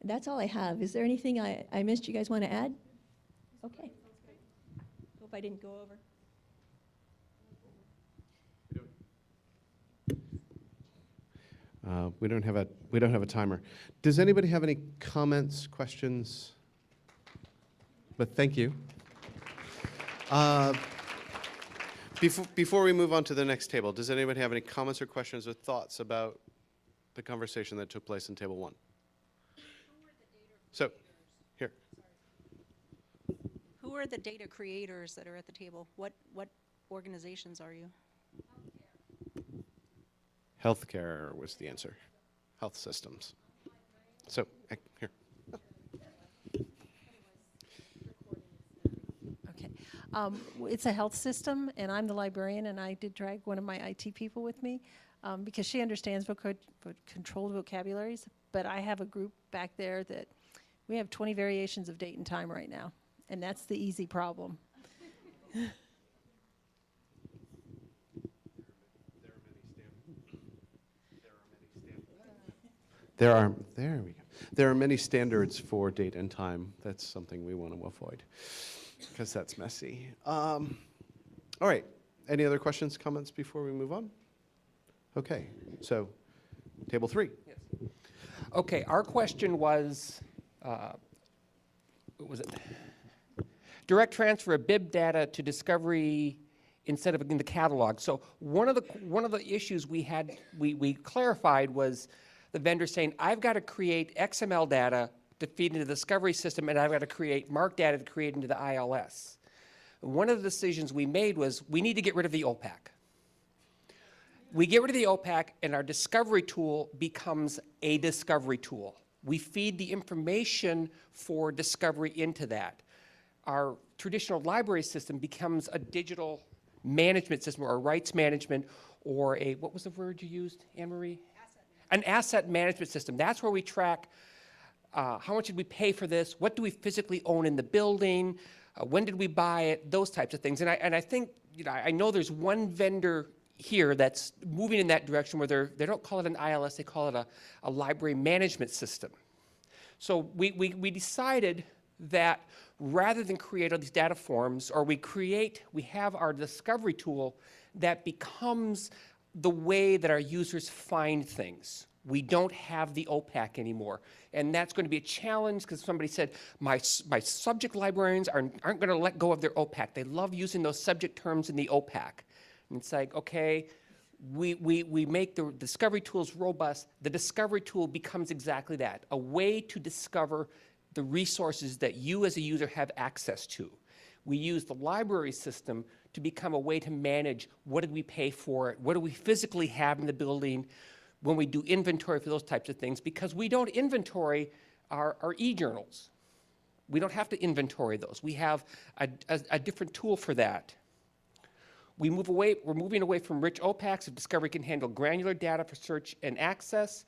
And that's all I have. Is there anything I missed you guys want to add? Okay. Hope I didn't go over. We don't have a timer. Does anybody have any comments, questions? But thank you. Before we move on to the next table, does anybody have any comments or questions or thoughts about the conversation that took place in table 1? So, here. Who are the data creators that are at the table? What organizations are you? Healthcare was the answer. Health systems. So, here. Okay. It's a health system, and I'm the librarian, and I did drag one of my IT people with me because she understands controlled vocabularies, but I have a group back there that we have 20 variations of date and time right now, and that's the easy problem. There we go. There are many standards for date and time. That's something we want to avoid because that's messy. All right. Any other questions, comments before we move on? Okay. So, table 3. Yes. Okay. Our question was, what was it? Direct transfer of bib data to Discovery instead of in the catalog. So one of the issues we clarified was the vendor saying, I've got to create XML data to feed into the Discovery system, and I've got to create MARC data to create into the ILS. One of the decisions we made was we need to get rid of the OPAC. We get rid of the OPAC, and our Discovery tool becomes a Discovery tool. We feed the information for Discovery into that. Our traditional library system becomes a digital management system, or a rights management, or a, what was the word you used, Anne-Marie? An asset management system. That's where we track how much did we pay for this, what do we physically own in the building, when did we buy it, those types of things. And I think, I know there's one vendor here that's moving in that direction where they don't call it an ILS, they call it a library management system. So we decided that rather than create all these data forms, or we have our Discovery tool that becomes the way that our users find things. We don't have the OPAC anymore. And that's going to be a challenge because somebody said, my subject librarians aren't going to let go of their OPAC. They love using those subject terms in the OPAC. And it's like, okay, we make the Discovery tools robust. The Discovery tool becomes exactly that, a way to discover the resources that you as a user have access to. We use the library system to become a way to manage what did we pay for it, what do we physically have in the building when we do inventory for those types of things, because we don't inventory our e-journals. We don't have to inventory those. We have a different tool for that. We're moving away from rich OPACs if Discovery can handle granular data for search and access.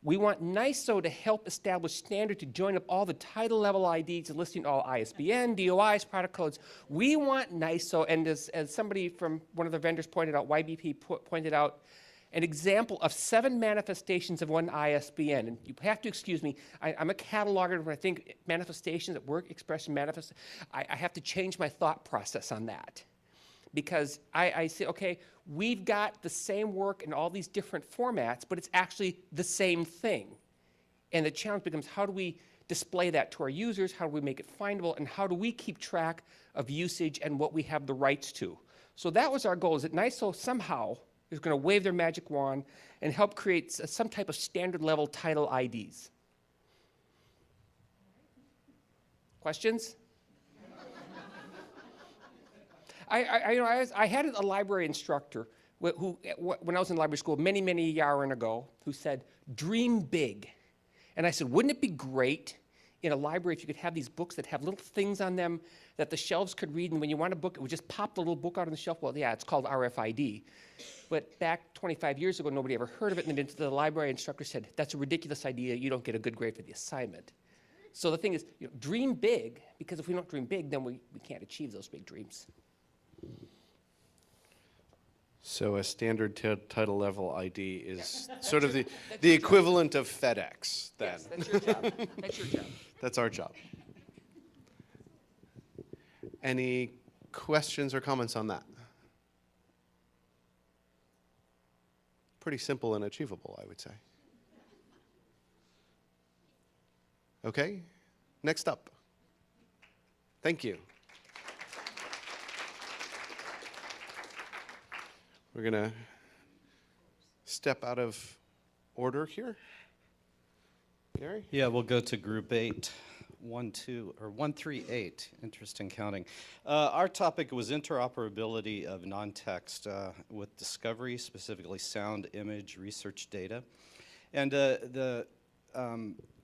We want NISO to help establish standard to join up all the title level IDs and listing all ISBN, DOIs, product codes. We want NISO, and as somebody from one of the vendors pointed out, YBP pointed out, an example of 7 manifestations of one ISBN. And you have to excuse me, I'm a cataloger. When I think manifestations at work, expression, manifest, I have to change my thought process on that. Because I say, okay, we've got the same work in all these different formats, but it's actually the same thing. And the challenge becomes, how do we display that to our users? How do we make it findable? And how do we keep track of usage and what we have the rights to? So that was our goal, is that NISO somehow is going to wave their magic wand and help create some type of standard level title IDs. Questions? I had a library instructor when I was in library school many, many years ago, who said, dream big. And I said, wouldn't it be great in a library if you could have these books that have little things on them that the shelves could read, and when you want a book, it would just pop the little book out on the shelf? Well, yeah, it's called RFID. But back 25 years ago, nobody ever heard of it, and then the library instructor said, that's a ridiculous idea, you don't get a good grade for the assignment. So the thing is, dream big, because if we don't dream big, then we can't achieve those big dreams. So a standard title level ID is sort of the equivalent of FedEx, then. Yes, that's your job. That's your job. That's our job. Any questions or comments on that? Pretty simple and achievable, I would say. Okay, next up. Thank you. We're going to step out of order here. Gary? Yeah, we'll go to group 8, 138, interesting counting. Our topic was interoperability of non-text with discovery, specifically sound, image, research data. And the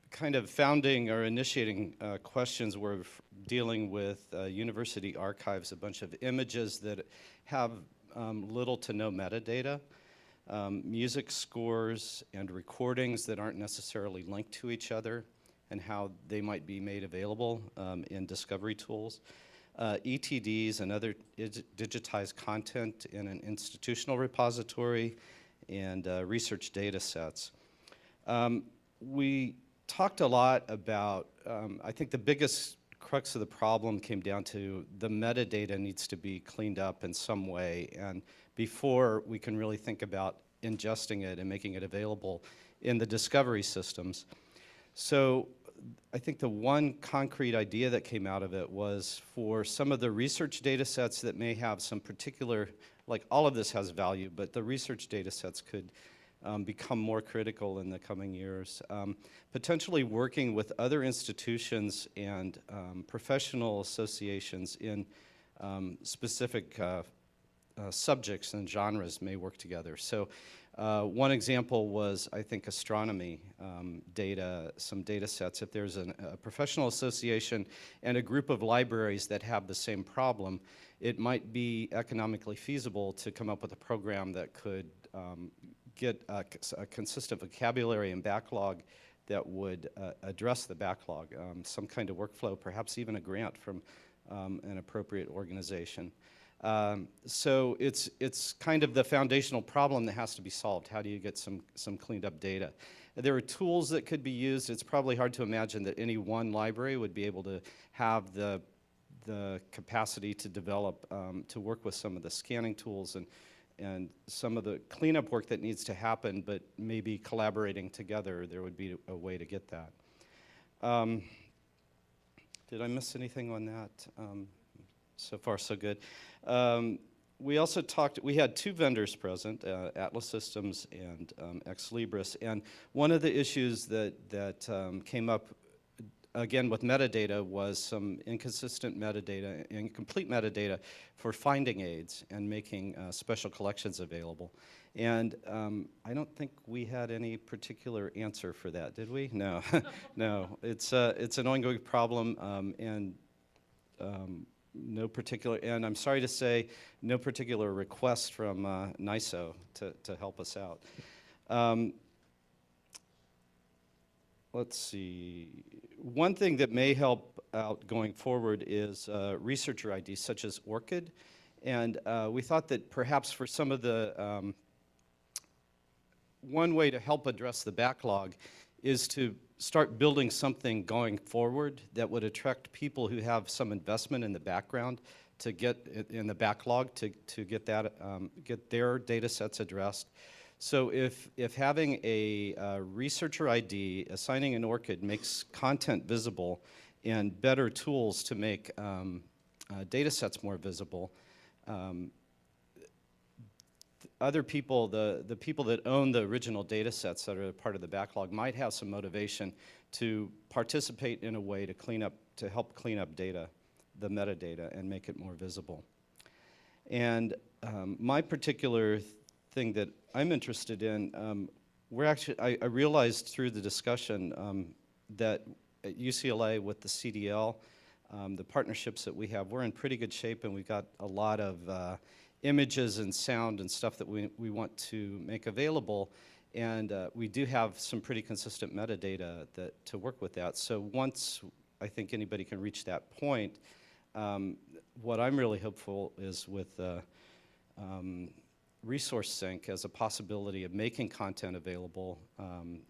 kind of founding or initiating questions were dealing with university archives, a bunch of images that have little to no metadata, music scores and recordings that aren't necessarily linked to each other, and how they might be made available in discovery tools. ETDs and other digitized content in an institutional repository, and research data sets. We talked a lot about, I think the biggest crux of the problem came down to the metadata needs to be cleaned up in some way, and before we can really think about ingesting it and making it available in the discovery systems. So I think the one concrete idea that came out of it was for some of the research data sets that may have some particular, like all of this has value, but the research data sets could become more critical in the coming years. Potentially working with other institutions and professional associations in specific subjects and genres may work together. So one example was, I think, astronomy data, some data sets. If there's a professional association and a group of libraries that have the same problem, it might be economically feasible to come up with a program that could get a consistent vocabulary and backlog that would address the backlog, some kind of workflow, perhaps even a grant from an appropriate organization. So it's kind of the foundational problem that has to be solved. How do you get some cleaned up data? There are tools that could be used. It's probably hard to imagine that any one library would be able to have the capacity to develop, to work with some of the scanning tools and some of the cleanup work that needs to happen, but maybe collaborating together, there would be a way to get that. Did I miss anything on that? So far, so good. We also talked, we had two vendors present, Atlas Systems and Ex Libris, and one of the issues that came up again with metadata was some inconsistent metadata, incomplete metadata for finding aids and making special collections available. And I don't think we had any particular answer for that, did we? No, no. It's an ongoing problem, and no particular, and I'm sorry to say, no particular request from NISO to help us out. Let's see. One thing that may help out going forward is researcher IDs such as ORCID. And we thought that perhaps for some of the, one way to help address the backlog is to start building something going forward that would attract people who have some investment in the background to get in the backlog to get that, get their data sets addressed. So if having a researcher ID, assigning an ORCID makes content visible and better tools to make data sets more visible, other people, the people that own the original data sets that are part of the backlog might have some motivation to participate in a way to clean up, to help clean up data, the metadata, and make it more visible. And my particular thing that I'm interested in. We're actually, I realized through the discussion that at UCLA with the CDL, the partnerships that we have, we're in pretty good shape, and we've got a lot of images and sound and stuff that we want to make available. And we do have some pretty consistent metadata to work with that. So once I think anybody can reach that point, what I'm really hopeful is with Resource Sync as a possibility of making content available,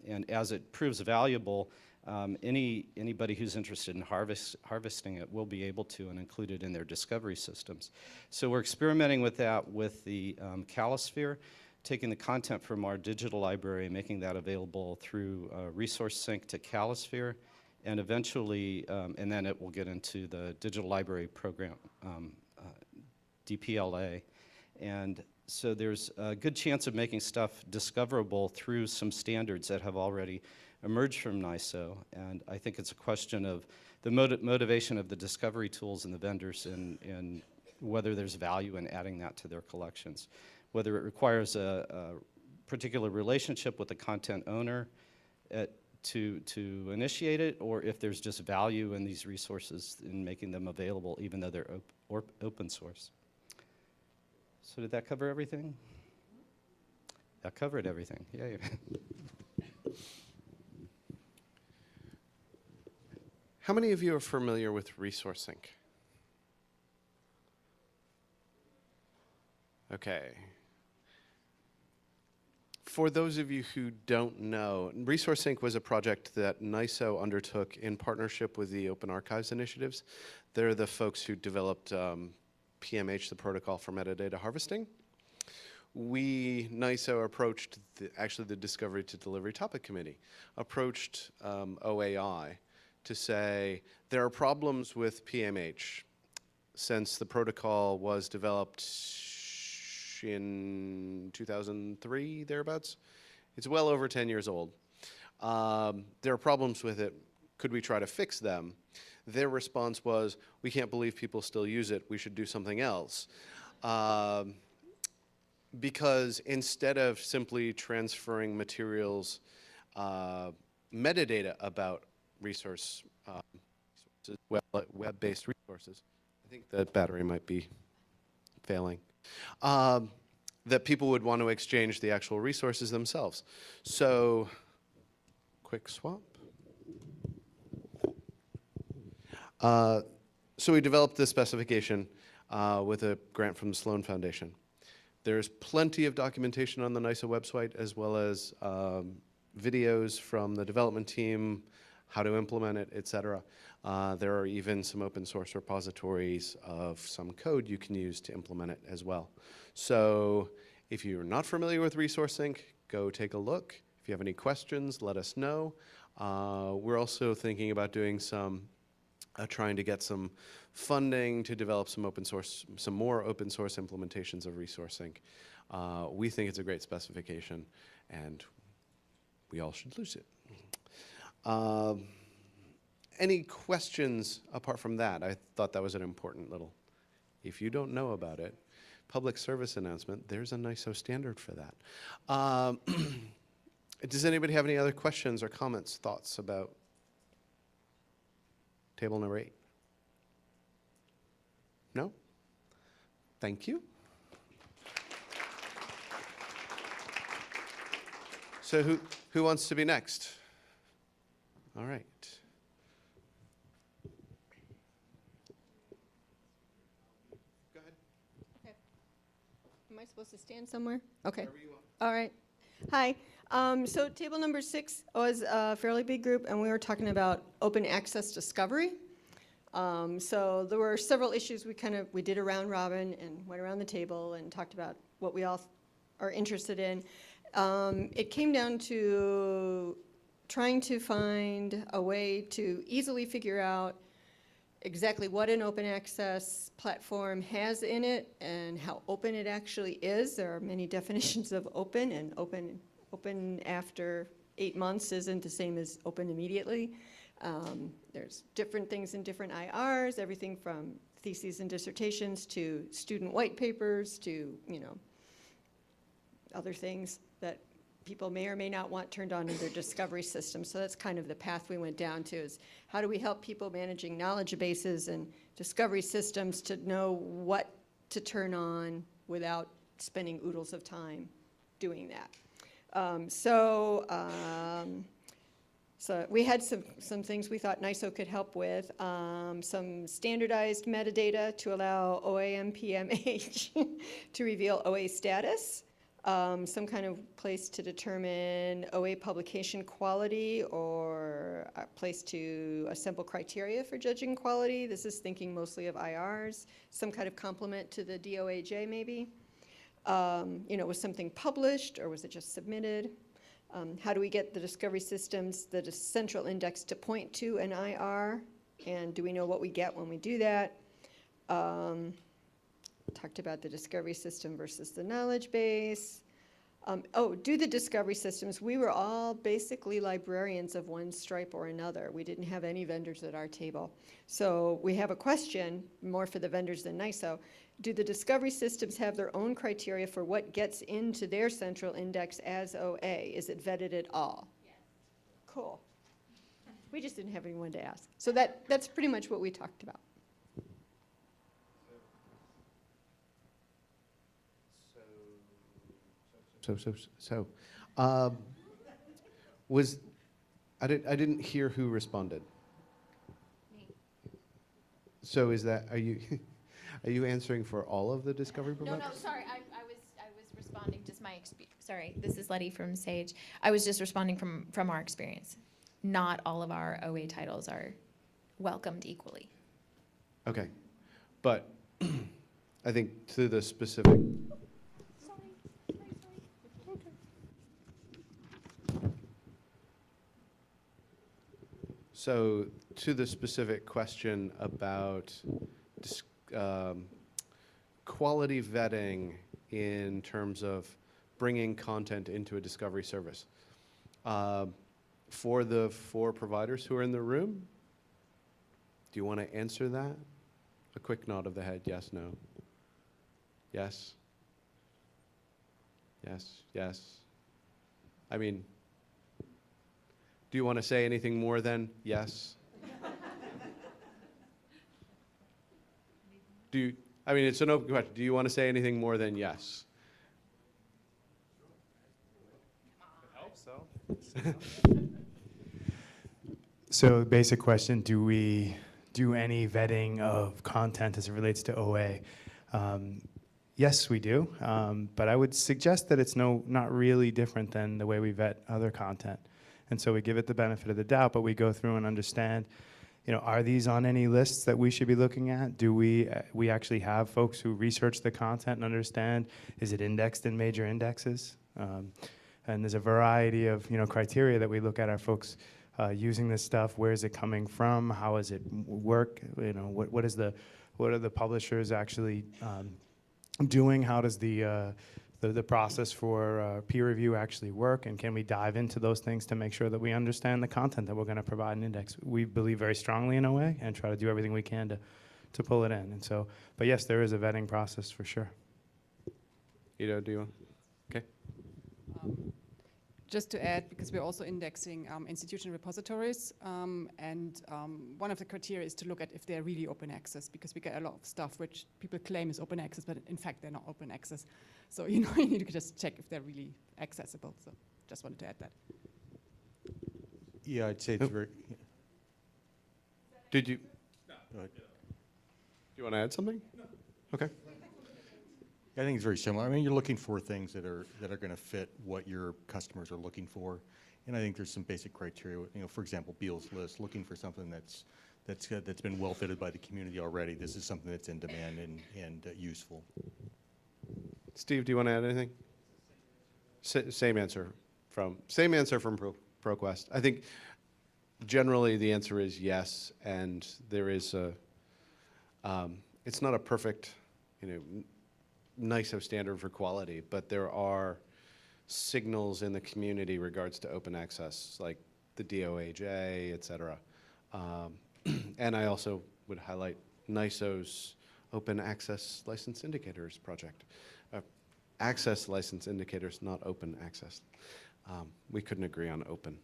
and as it proves valuable, anybody who's interested in harvesting it will be able to and include it in their discovery systems. So we're experimenting with that with the Calisphere, taking the content from our digital library and making that available through Resource Sync to Calisphere, and eventually, and then it will get into the digital library program, DPLA. And so there's a good chance of making stuff discoverable through some standards that have already emerged from NISO. And I think it's a question of the motivation of the discovery tools and the vendors and whether there's value in adding that to their collections. Whether it requires a particular relationship with the content owner to initiate it, or if there's just value in these resources in making them available even though they're open source. So did that cover everything? That covered everything, yay. How many of you are familiar with Resource Sync? Okay. For those of you who don't know, Resource Sync was a project that NISO undertook in partnership with the Open Archives initiatives. They're the folks who developed PMH, the protocol for metadata harvesting. We, NISO, approached actually the Discovery to Delivery Topic Committee, approached OAI to say there are problems with PMH since the protocol was developed in 2003, thereabouts. It's well over 10 years old. There are problems with it. Could we try to fix them? Their response was, we can't believe people still use it. We should do something else. Because instead of simply transferring materials, metadata about web-based resources, I think the battery might be failing, that people would want to exchange the actual resources themselves. So, quick swap. So we developed this specification with a grant from the Sloan Foundation. There's plenty of documentation on the NISO website, as well as videos from the development team, how to implement it, etc. There are even some open source repositories of some code you can use to implement it as well. So if you're not familiar with Resource Sync, go take a look. If you have any questions, let us know. We're also thinking about doing some, trying to get some funding to develop some more open source implementations of Resource Sync. We think it's a great specification, and we all should use it. Any questions apart from that? I thought that was an important little, if you don't know about it, public service announcement, there's a NISO standard for that. Does anybody have any other questions or comments, thoughts about table number 8? No? Thank you. So who wants to be next? All right. Go ahead. Okay. Am I supposed to stand somewhere? Okay. All right. Hi. So table number 6 was a fairly big group, and we were talking about open access discovery. So there were several issues we did a round robin and went around the table and talked about what we all are interested in. It came down to trying to find a way to easily figure out exactly what an open access platform has in it and how open it actually is. There are many definitions of open, and open after 8 months isn't the same as open immediately. There's different things in different IRs, everything from theses and dissertations to student white papers to, other things that people may or may not want turned on in their discovery system. So that's kind of the path we went down to, is how do we help people managing knowledge bases and discovery systems to know what to turn on without spending oodles of time doing that. So we had some things we thought NISO could help with, some standardized metadata to allow OAMPMH to reveal OA status, some kind of place to determine OA publication quality, or a place to assemble criteria for judging quality. This is thinking mostly of IRs, some kind of complement to the DOAJ maybe. Was something published or was it just submitted? How do we get the discovery systems, the central index, to point to an IR? And do we know what we get when we do that? Talked about the discovery system versus the knowledge base. Do the discovery systems. We were all basically librarians of one stripe or another. We didn't have any vendors at our table. So we have a question, more for the vendors than NISO. Do the discovery systems have their own criteria for what gets into their central index as OA? Is it vetted at all? Yes. Cool. We just didn't have anyone to ask. So that's pretty much what we talked about. I didn't hear who responded. Me. So are you answering for all of the discovery No, providers? no, sorry. I was responding just my experience. Sorry, this is Letty from Sage. I was just responding from our experience. Not all of our OA titles are welcomed equally. Okay, but I think to the specific. So to the specific question about quality vetting in terms of bringing content into a discovery service. For the 4 providers who are in the room, do you want to answer that? A quick nod of the head, yes, no. Yes. Yes, yes. I mean, do you want to say anything more than yes? It's an open question. Do you want to say anything more than yes? I hope so. So basic question, do we do any vetting of content as it relates to OA? Yes, we do, but I would suggest that it's not really different than the way we vet other content. And so we give it the benefit of the doubt, but we go through and understand, are these on any lists that we should be looking at? Do we actually have folks who research the content and understand, is it indexed in major indexes? And there's a variety of criteria that we look at our folks using this stuff. Where is it coming from? How does it work? What are the publishers actually doing? How does the process for peer review actually work, and can we dive into those things to make sure that we understand the content that we're going to provide and index? We believe very strongly in OA and try to do everything we can to pull it in. And so, but yes, there is a vetting process for sure. Ida, do you want? Okay. Just to add, because we're also indexing institutional repositories, and one of the criteria is to look at if they're really open access, because we get a lot of stuff which people claim is open access, but in fact they're not open access. So you need to just check if they're really accessible. So just wanted to add that. Yeah, I'd say it's very. Did you? No. Go ahead. Do you want to add something? No. Okay. I think it's very similar. I mean, you're looking for things that are going to fit what your customers are looking for, and I think there's some basic criteria. For example, Beal's List, looking for something that's been well fitted by the community already. This is something that's in demand and useful. Steve, do you want to add anything? Same answer from ProQuest. I think generally the answer is yes, and there is it's not a perfect, NISO standard for quality, but there are signals in the community regards to open access, like the DOAJ, et cetera. And I also would highlight NISO's Open Access License Indicators project. access license indicators, not open access. We couldn't agree on open.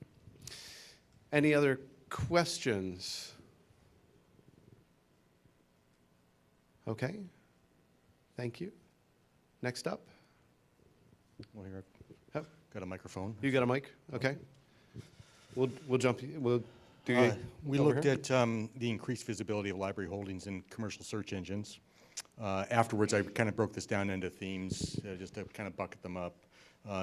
Any other questions? Okay. Thank you. Next up. Well, here Oh. I've got a microphone. You got a mic? Okay. We'll jump. We'll do. We over looked here. at the increased visibility of library holdings in commercial search engines. Afterwards, I kind of broke this down into themes, just to kind of bucket them up.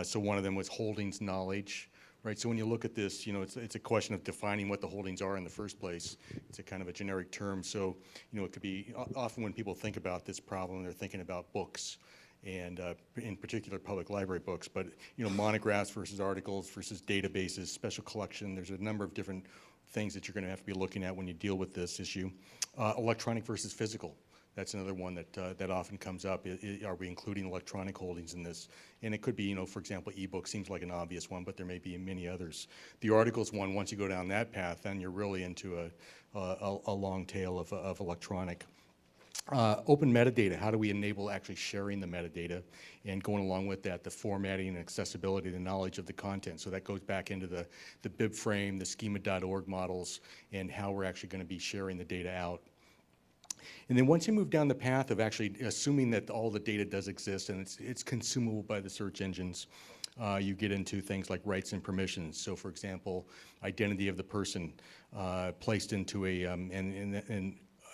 So one of them was holdings knowledge, right? So when you look at this, it's a question of defining what the holdings are in the first place. It's a kind of a generic term. So, it could be often when people think about this problem, they're thinking about books, and in particular public library books, but monographs versus articles versus databases, special collection. There's a number of different things that you're going to have to be looking at when you deal with this issue. Electronic versus physical. That's another one that often comes up. Are we including electronic holdings in this? And it could be, for example, ebook seems like an obvious one, but there may be many others. The articles one, once you go down that path, then you're really into a long tail of electronic. Open metadata, how do we enable actually sharing the metadata? And going along with that, the formatting and accessibility, the knowledge of the content. So that goes back into the BibFrame, the schema.org models, and how we're actually going to be sharing the data out. And then once you move down the path of actually assuming that all the data does exist and it's consumable by the search engines, you get into things like rights and permissions. So for example, identity of the person placed into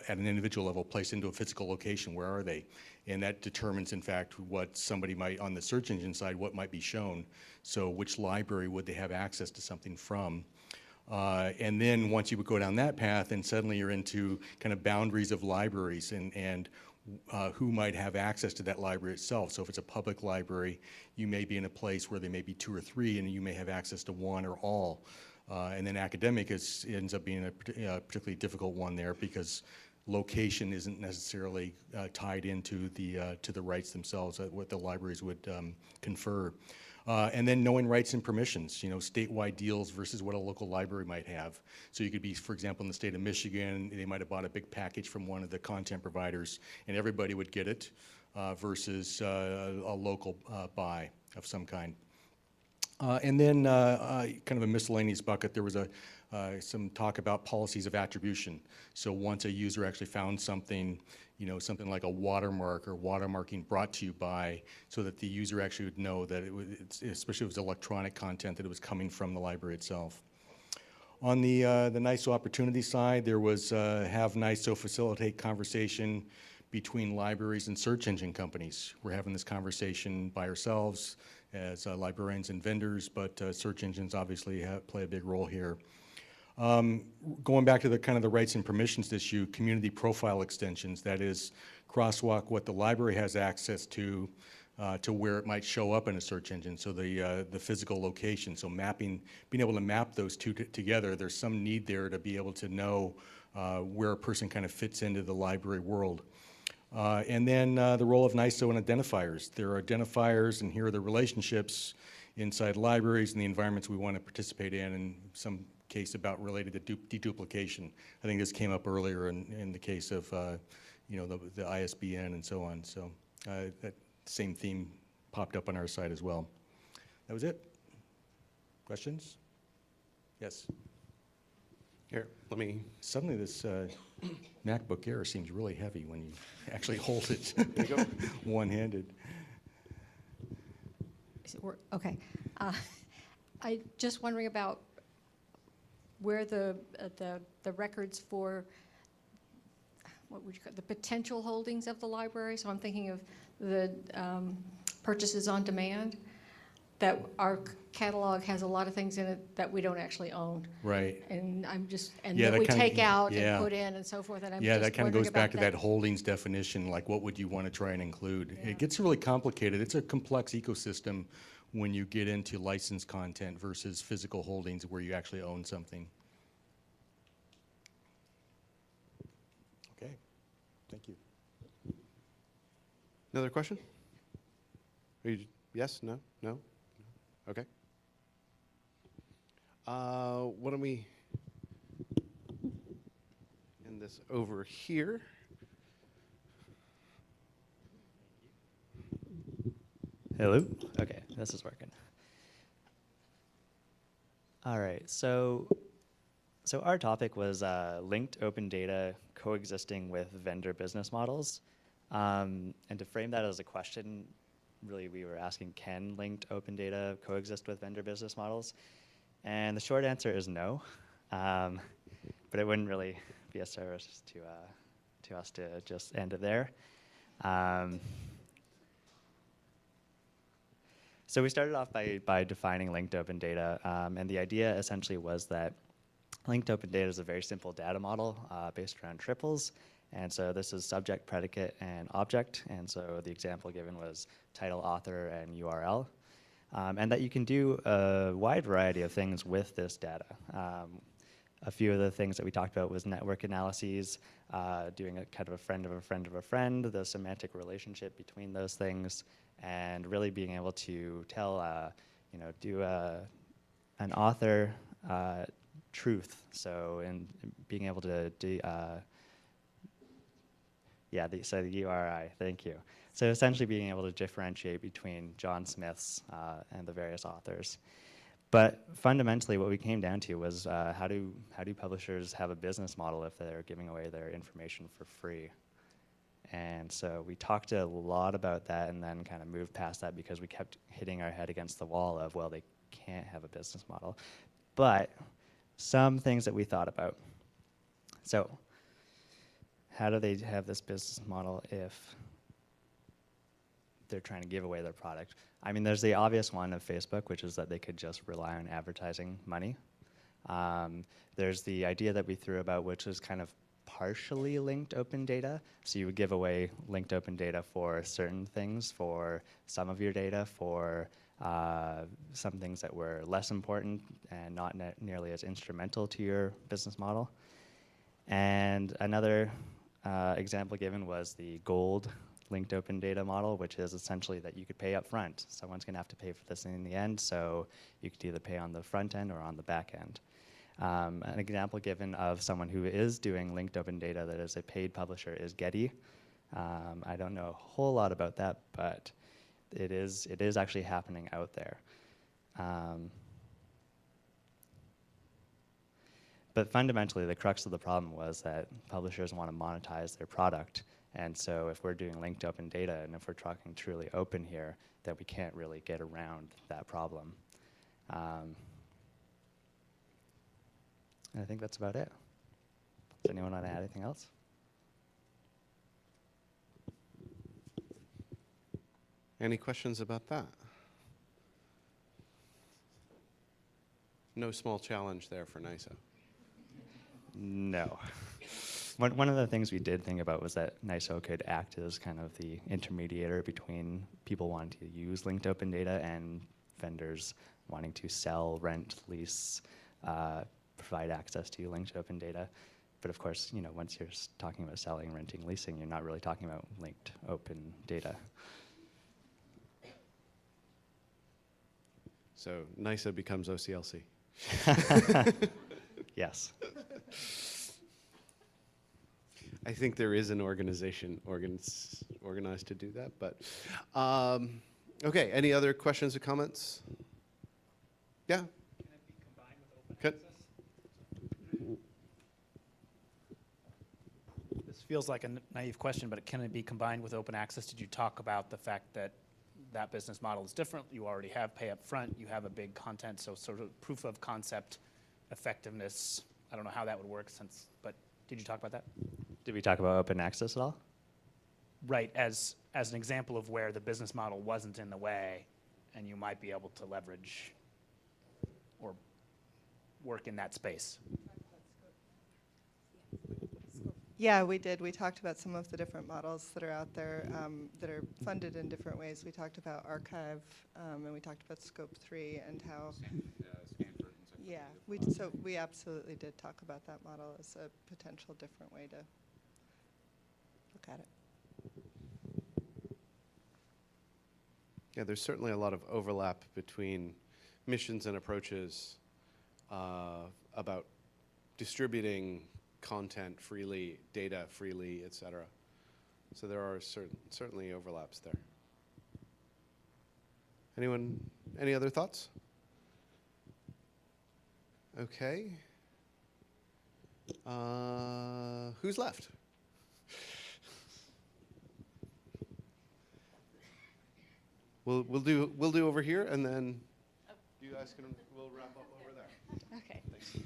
at an individual level, placed into a physical location. Where are they? And that determines, in fact, what somebody might, on the search engine side, what might be shown. So which library would they have access to something from? And then once you would go down that path, and suddenly you're into kind of boundaries of libraries and who might have access to that library itself. So if it's a public library, you may be in a place where there may be 2 or 3, and you may have access to one or all. And then academic ends up being a particularly difficult one there, because location isn't necessarily tied into the rights themselves, what the libraries would confer. And then knowing rights and permissions, statewide deals versus what a local library might have. So you could be, for example, in the state of Michigan, they might have bought a big package from one of the content providers, and everybody would get it, versus a local buy of some kind. And then kind of a miscellaneous bucket, there was some talk about policies of attribution. So once a user actually found something, something like a watermark or watermarking brought to you by, so that the user actually would know that especially if it was electronic content, that it was coming from the library itself. On the NISO opportunity side, there was have NISO facilitate conversation between libraries and search engine companies. We're having this conversation by ourselves as librarians and vendors, but search engines obviously play a big role here. Going back to the kind of the rights and permissions issue, community profile extensions, that is crosswalk what the library has access to where it might show up in a search engine, so the physical location. So mapping, being able to map those two together, there's some need there to be able to know where a person kind of fits into the library world. And then the role of NISO and identifiers. There are identifiers, and here are the relationships inside libraries and the environments we want to participate in some case about related to deduplication. I think this came up earlier in the case of the ISBN and so on. So that same theme popped up on our side as well. That was it. Questions? Yes. Here, let me. Suddenly this MacBook Air seems really heavy when you actually hold it one-handed. Okay. I just wondering about where the records for what would you call the potential holdings of the library. So I'm thinking of the purchases on demand. That our catalog has a lot of things in it that we don't actually own. Right. And I'm just, and Yeah, that we that kinda- take out yeah. and put in and so forth. And I'm Yeah, just that kind of wondering goes back about to that holdings definition, like what would you want to try and include? Yeah. It gets really complicated. It's a complex ecosystem when you get into licensed content versus physical holdings where you actually own something. Okay, thank you. Another question? Yes, no, no? Okay. Why don't we end this over here? Hello? Okay, this is working. All right, so our topic was linked open data coexisting with vendor business models. And to frame that as a question, really we were asking, can linked open data coexist with vendor business models? And the short answer is no, but it wouldn't really be a service to us to just end it there. So we started off by defining linked open data, and the idea essentially was that linked open data is a very simple data model based around triples, and so this is subject, predicate, and object, and so the example given was title, author, and URL, and that you can do a wide variety of things with this data. A few of the things that we talked about was network analyses, doing a kind of a friend of a friend of a friend, the semantic relationship between those things, and really being able to tell, do an author truth. So in being able to do, so the URI, thank you. So essentially being able to differentiate between John Smiths and the various authors. But fundamentally, what we came down to was how do publishers have a business model if they're giving away their information for free? And so we talked a lot about that and then kind of moved past that because we kept hitting our head against the wall of, well, they can't have a business model. But some things that we thought about. So how do they have this business model if they're trying to give away their product? I mean, there's the obvious one of Facebook, which is that they could just rely on advertising money. There's the idea that we threw about, which is kind of partially linked open data. So you would give away linked open data for certain things, for some of your data, for some things that were less important and not nearly as instrumental to your business model. And another example given was the gold linked open data model, which is essentially that you could pay up front. Someone's going to have to pay for this in the end, so you could either pay on the front end or on the back end. An example given of someone who is doing linked open data that is a paid publisher is Getty. I don't know a whole lot about that, but it is actually happening out there. But fundamentally, the crux of the problem was that publishers want to monetize their product. And so if we're doing linked open data and if we're talking truly open here, that we can't really get around that problem. I think that's about it. Does anyone want to add anything else? Any questions about that? No small challenge there for NYSO. No. One of the things we did think about was that NYSO could act as kind of the intermediator between people wanting to use linked open data and vendors wanting to sell, rent, lease, provide access to linked open data. But of course, once you're talking about selling, renting, leasing, you're not really talking about linked open data. So NYSO becomes OCLC. Yes. I think there is an organization organized to do that, but okay. Any other questions or comments? Yeah. Can it be combined with open access? This feels like a naive question, but can it be combined with open access? Did you talk about the fact that that business model is different? You already have pay up front. You have a big content, so sort of proof of concept, effectiveness. I don't know how that would work, but did you talk about that? Did we talk about open access at all? Right, as an example of where the business model wasn't in the way, and you might be able to leverage or work in that space. Yeah, we did. We talked about some of the different models that are out there that are funded in different ways. We talked about Archive, and we talked about Scope 3 and how. Stanford and so yeah, we absolutely did talk about that model as a potential different way to look at it. Yeah, there's certainly a lot of overlap between missions and approaches about distributing content freely, data freely, et cetera. So there are certainly overlaps there. Anyone, any other thoughts? Okay. Who's left? We'll do over here, and then you guys we'll wrap up over there. Okay. Thanks.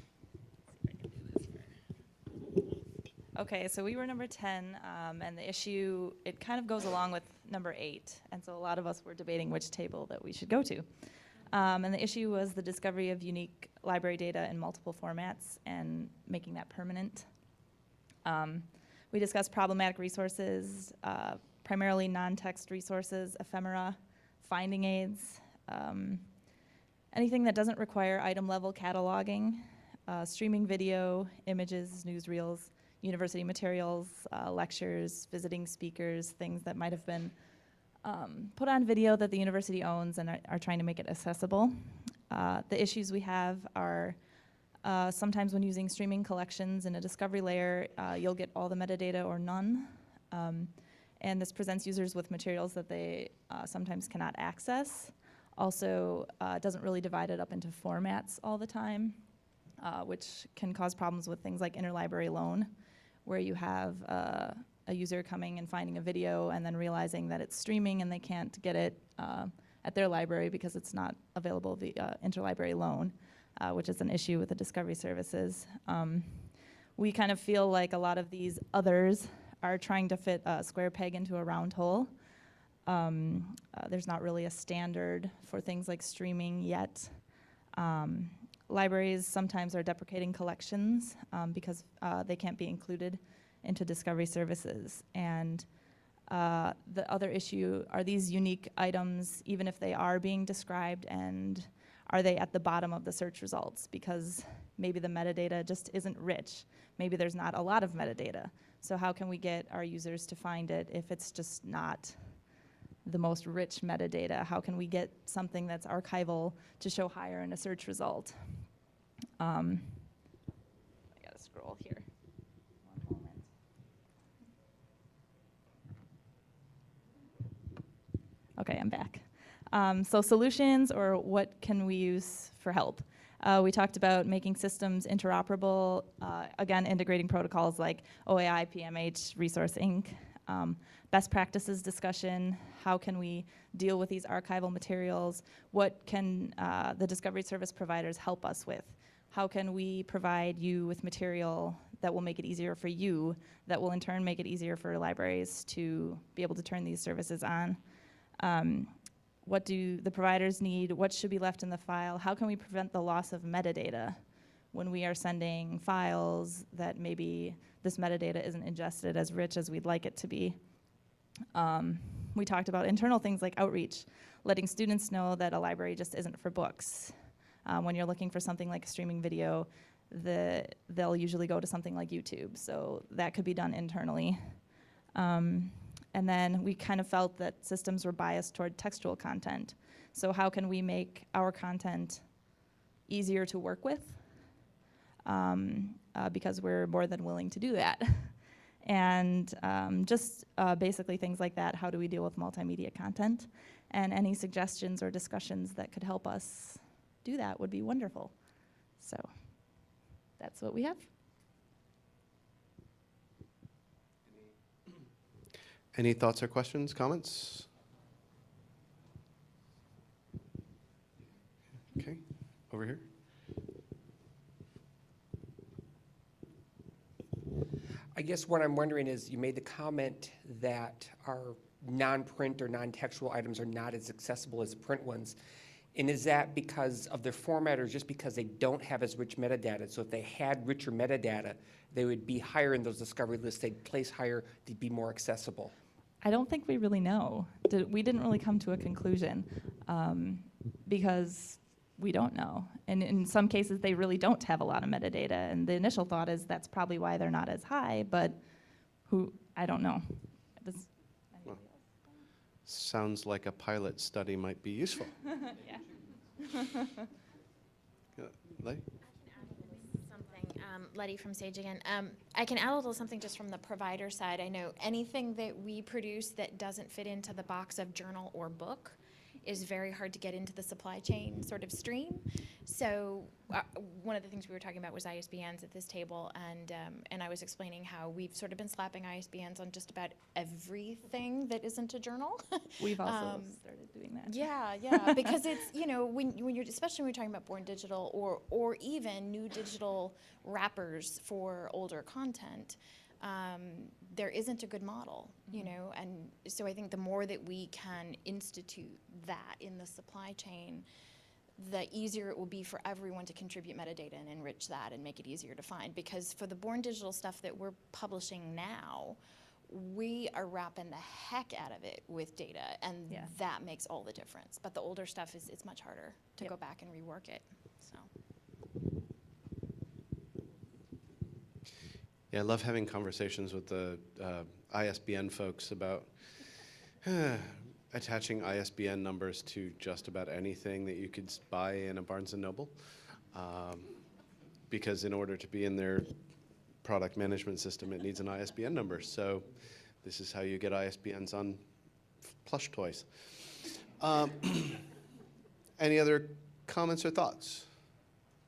Okay, so we were number 10, and the issue, it kind of goes along with number 8, and so a lot of us were debating which table that we should go to. And the issue was the discovery of unique library data in multiple formats and making that permanent. We discussed problematic resources, primarily non-text resources, ephemera, finding aids, anything that doesn't require item-level cataloging, streaming video, images, newsreels, university materials, lectures, visiting speakers, things that might have been put on video that the university owns and are trying to make it accessible. The issues we have are sometimes when using streaming collections in a discovery layer, you'll get all the metadata or none. And this presents users with materials that they sometimes cannot access. Also, it doesn't really divide it up into formats all the time, which can cause problems with things like interlibrary loan, where you have a user coming and finding a video and then realizing that it's streaming and they can't get it at their library because it's not available via interlibrary loan, which is an issue with the discovery services. We kind of feel like a lot of these others are trying to fit a square peg into a round hole. There's not really a standard for things like streaming yet. Libraries sometimes are deprecating collections because they can't be included into discovery services. And the other issue are these unique items, even if they are being described, and are they at the bottom of the search results? Because maybe the metadata just isn't rich. Maybe there's not a lot of metadata. So how can we get our users to find it if it's just not the most rich metadata? How can we get something that's archival to show higher in a search result? I gotta scroll here. One moment. Okay, I'm back. So solutions, or what can we use for help? We talked about making systems interoperable, again, integrating protocols like OAI, PMH, Resource Inc., best practices discussion, how can we deal with these archival materials, what can the discovery service providers help us with? How can we provide you with material that will make it easier for you, that will in turn make it easier for libraries to be able to turn these services on? What do the providers need? What should be left in the file? How can we prevent the loss of metadata when we are sending files that maybe this metadata isn't ingested as rich as we'd like it to be? We talked about internal things like outreach, letting students know that a library just isn't for books. When you're looking for something like a streaming video, they'll usually go to something like YouTube, so that could be done internally. And then we kind of felt that systems were biased toward textual content. So how can we make our content easier to work with? Because we're more than willing to do that. And just basically things like that. How do we deal with multimedia content? And any suggestions or discussions that could help us do that would be wonderful. So that's what we have. Any thoughts or questions, comments? Okay, over here. I guess what I'm wondering is, you made the comment that our non-print or non-textual items are not as accessible as print ones. And is that because of their format, or just because they don't have as rich metadata? So if they had richer metadata, they would be higher in those discovery lists, they'd place higher, they'd be more accessible. I don't think we really know. We didn't really come to a conclusion because we don't know. And in some cases, they really don't have a lot of metadata. And the initial thought is that's probably why they're not as high, but I don't know. Well, sounds like a pilot study might be useful. Yeah. Letty? Letty from Sage again. I can add a little something just from the provider side. I know anything that we produce that doesn't fit into the box of journal or book is very hard to get into the supply chain sort of stream. So one of the things we were talking about was ISBNs at this table, and I was explaining how we've sort of been slapping ISBNs on just about everything that isn't a journal. We've also started doing that. Yeah, because it's, you know, when you're, especially when you're talking about Born Digital or even new digital wrappers for older content, there isn't a good model, you know, and so I think the more that we can institute that in the supply chain, the easier it will be for everyone to contribute metadata and enrich that and make it easier to find. Because for the Born Digital stuff that we're publishing now, we are wrapping the heck out of it with data, and that makes all the difference. But the older stuff it's much harder to go back and rework it. So. Yeah, I love having conversations with the ISBN folks about attaching ISBN numbers to just about anything that you could buy in a Barnes & Noble. Because in order to be in their product management system, it needs an ISBN number. So this is how you get ISBNs on plush toys. Any other comments or thoughts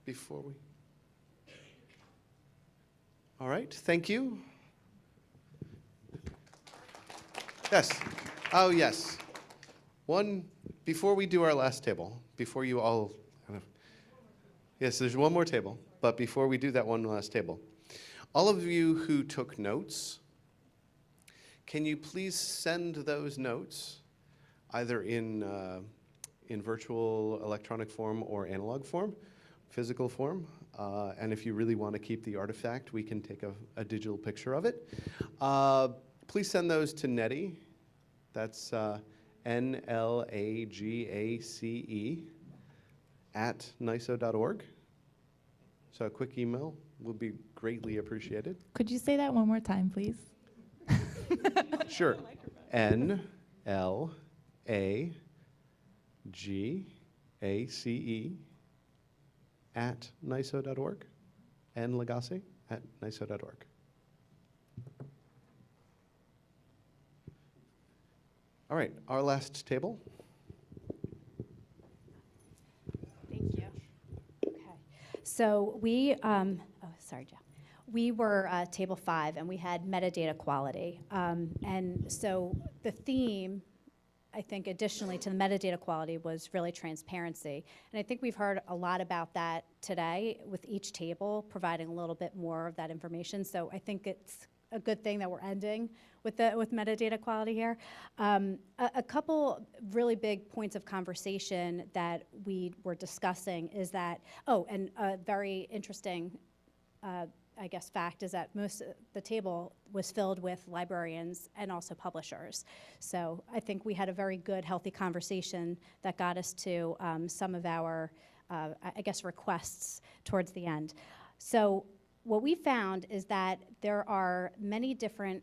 before we? All right, thank you. Yes. Oh, yes. One, before we do our last table, before you all, yes, there's one more table, but before we do that one last table, all of you who took notes, can you please send those notes either in virtual electronic form or analog form, physical form? And if you really want to keep the artifact, we can take a digital picture of it. Please send those to Nettie. That's NLAGACE @NISO.org. So a quick email would be greatly appreciated. Could you say that one more time, please? Sure. NLAGACE @NISO.org, and Lagasse @NISO.org. All right, our last table. Thank you. Okay. So we, sorry, Joe. We were table 5, and we had metadata quality. And so the theme, I think, additionally to the metadata quality was really transparency. And I think we've heard a lot about that today with each table providing a little bit more of that information. So I think it's a good thing that we're ending with metadata quality here. A couple really big points of conversation that we were discussing is that, and a very interesting I guess, fact is that most of the table was filled with librarians and also publishers. So I think we had a very good, healthy conversation that got us to some of our, I guess, requests towards the end. So what we found is that there are many different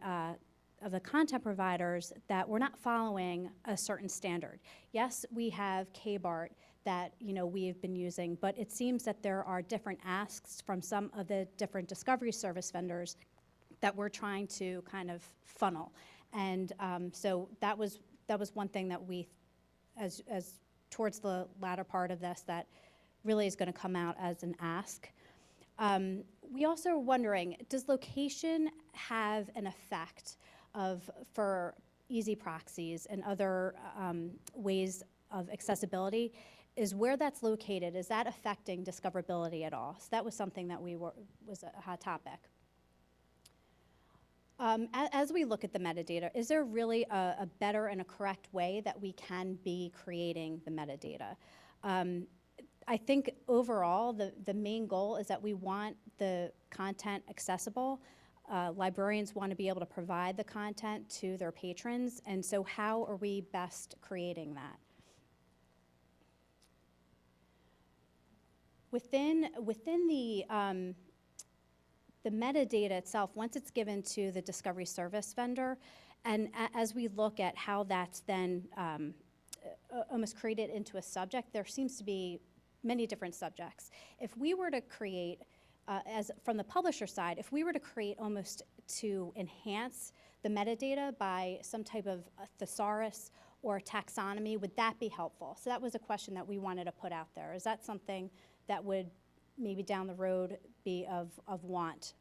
of the content providers that were not following a certain standard. Yes, we have KBART that we've been using, but it seems that there are different asks from some of the different discovery service vendors that we're trying to kind of funnel. And so that was one thing that we, as towards the latter part of this, that really is going to come out as an ask. We also are wondering, does location have an effect for easy proxies and other ways of accessibility? Is where that's located, is that affecting discoverability at all? So that was something that was a hot topic. As we look at the metadata, is there really a better and a correct way that we can be creating the metadata? I think overall, the main goal is that we want the content accessible. Librarians want to be able to provide the content to their patrons, and so how are we best creating that? Within the metadata itself, once it's given to the discovery service vendor, and as we look at how that's then almost created into a subject, there seems to be many different subjects. If we were to create, from the publisher side, if we were to create almost to enhance the metadata by some type of thesaurus or taxonomy, would that be helpful? So that was a question that we wanted to put out there. Is that something that would maybe down the road be of want?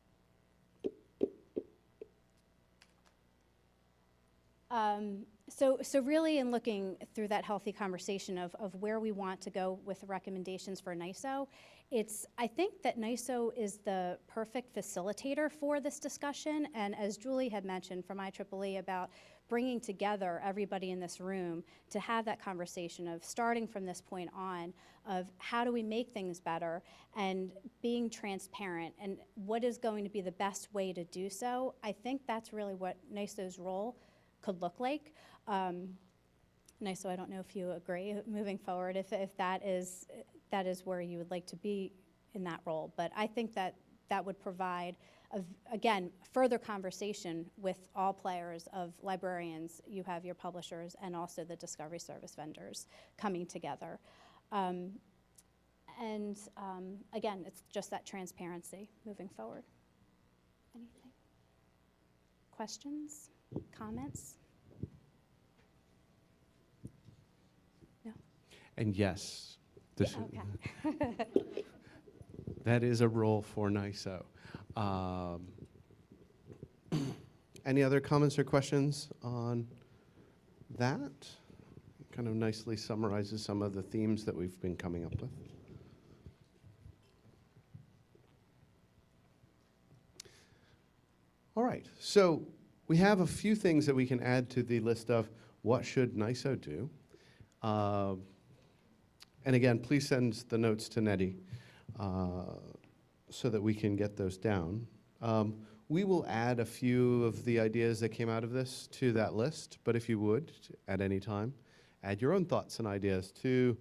So really in looking through that healthy conversation of where we want to go with recommendations for NYSO, I think that NYSO is the perfect facilitator for this discussion, and as Julie had mentioned from IEEE about bringing together everybody in this room to have that conversation of starting from this point on of how do we make things better and being transparent and what is going to be the best way to do so. I think that's really what NYSO's role could look like. NYSO, I don't know if you agree moving forward, if that is where you would like to be in that role, but I think that would provide, again, further conversation with all players of librarians. You have your publishers and also the discovery service vendors coming together. Again, it's just that transparency moving forward. Anything? Questions? Comments? No? And yes, this Okay. that is a role for NYSO. Any other comments or questions on that? Kind of nicely summarizes some of the themes that we've been coming up with. All right, so we have a few things that we can add to the list of what should NYSO do. And again, please send the notes to Nettie so that we can get those down. We will add a few of the ideas that came out of this to that list, but if you would, at any time, add your own thoughts and ideas to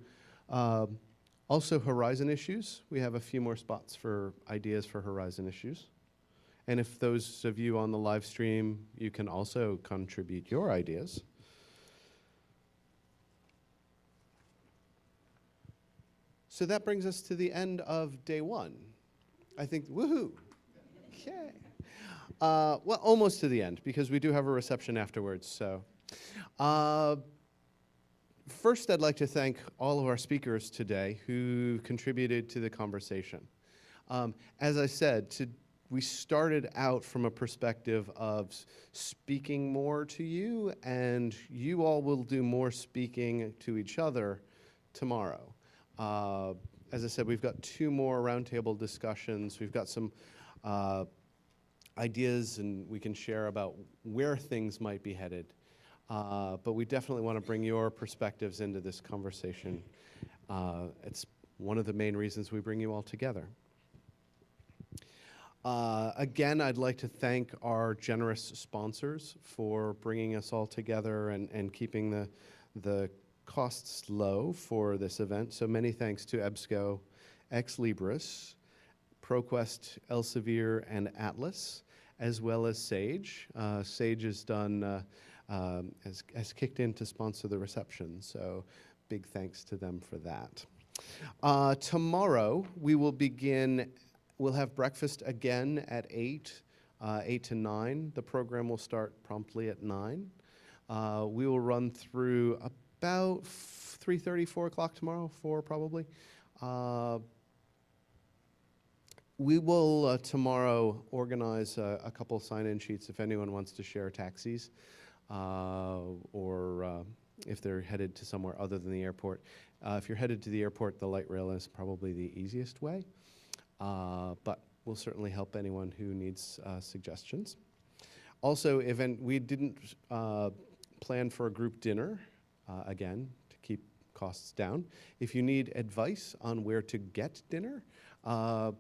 also Horizon issues. We have a few more spots for ideas for Horizon issues. And if those of you on the live stream, you can also contribute your ideas. So that brings us to the end of day one. I think, woohoo, okay. Well, almost to the end, because we do have a reception afterwards, so. First, I'd like to thank all of our speakers today who contributed to the conversation. As I said, we started out from a perspective of speaking more to you, and you all will do more speaking to each other tomorrow. As I said, we've got 2 more roundtable discussions. We've got some ideas and we can share about where things might be headed. But we definitely want to bring your perspectives into this conversation. It's one of the main reasons we bring you all together. Again, I'd like to thank our generous sponsors for bringing us all together and keeping the costs low for this event. So many thanks to EBSCO, Ex Libris, ProQuest, Elsevier, and Atlas, as well as Sage. Sage has done, has kicked in to sponsor the reception, so big thanks to them for that. Tomorrow, we will begin, we'll have breakfast again at 8 to 9. The program will start promptly at 9. We will run through about 3:30, 4 o'clock tomorrow, 4 probably. We will tomorrow organize a couple sign-in sheets if anyone wants to share taxis or if they're headed to somewhere other than the airport. If you're headed to the airport, the light rail is probably the easiest way, but we'll certainly help anyone who needs suggestions. Also, we didn't plan for a group dinner, again, to keep costs down. If you need advice on where to get dinner,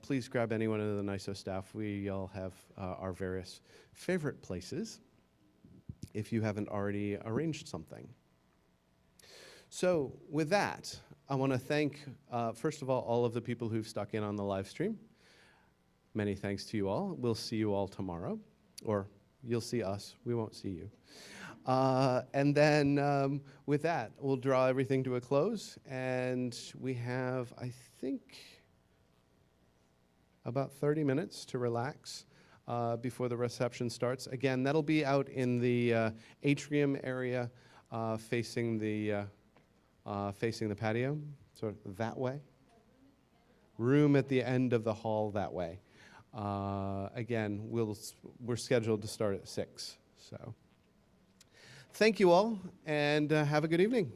please grab anyone in the NYSO staff. We all have our various favorite places if you haven't already arranged something. So with that, I want to thank, first of all of the people who've stuck in on the live stream. Many thanks to you all. We'll see you all tomorrow, or you'll see us. We won't see you. And then with that, we'll draw everything to a close, and we have, I think, about 30 minutes to relax before the reception starts. Again, that'll be out in the atrium area facing the patio, sort of that way. Room at the end of the hall that way. Again, we're scheduled to start at 6. So, thank you all, and have a good evening.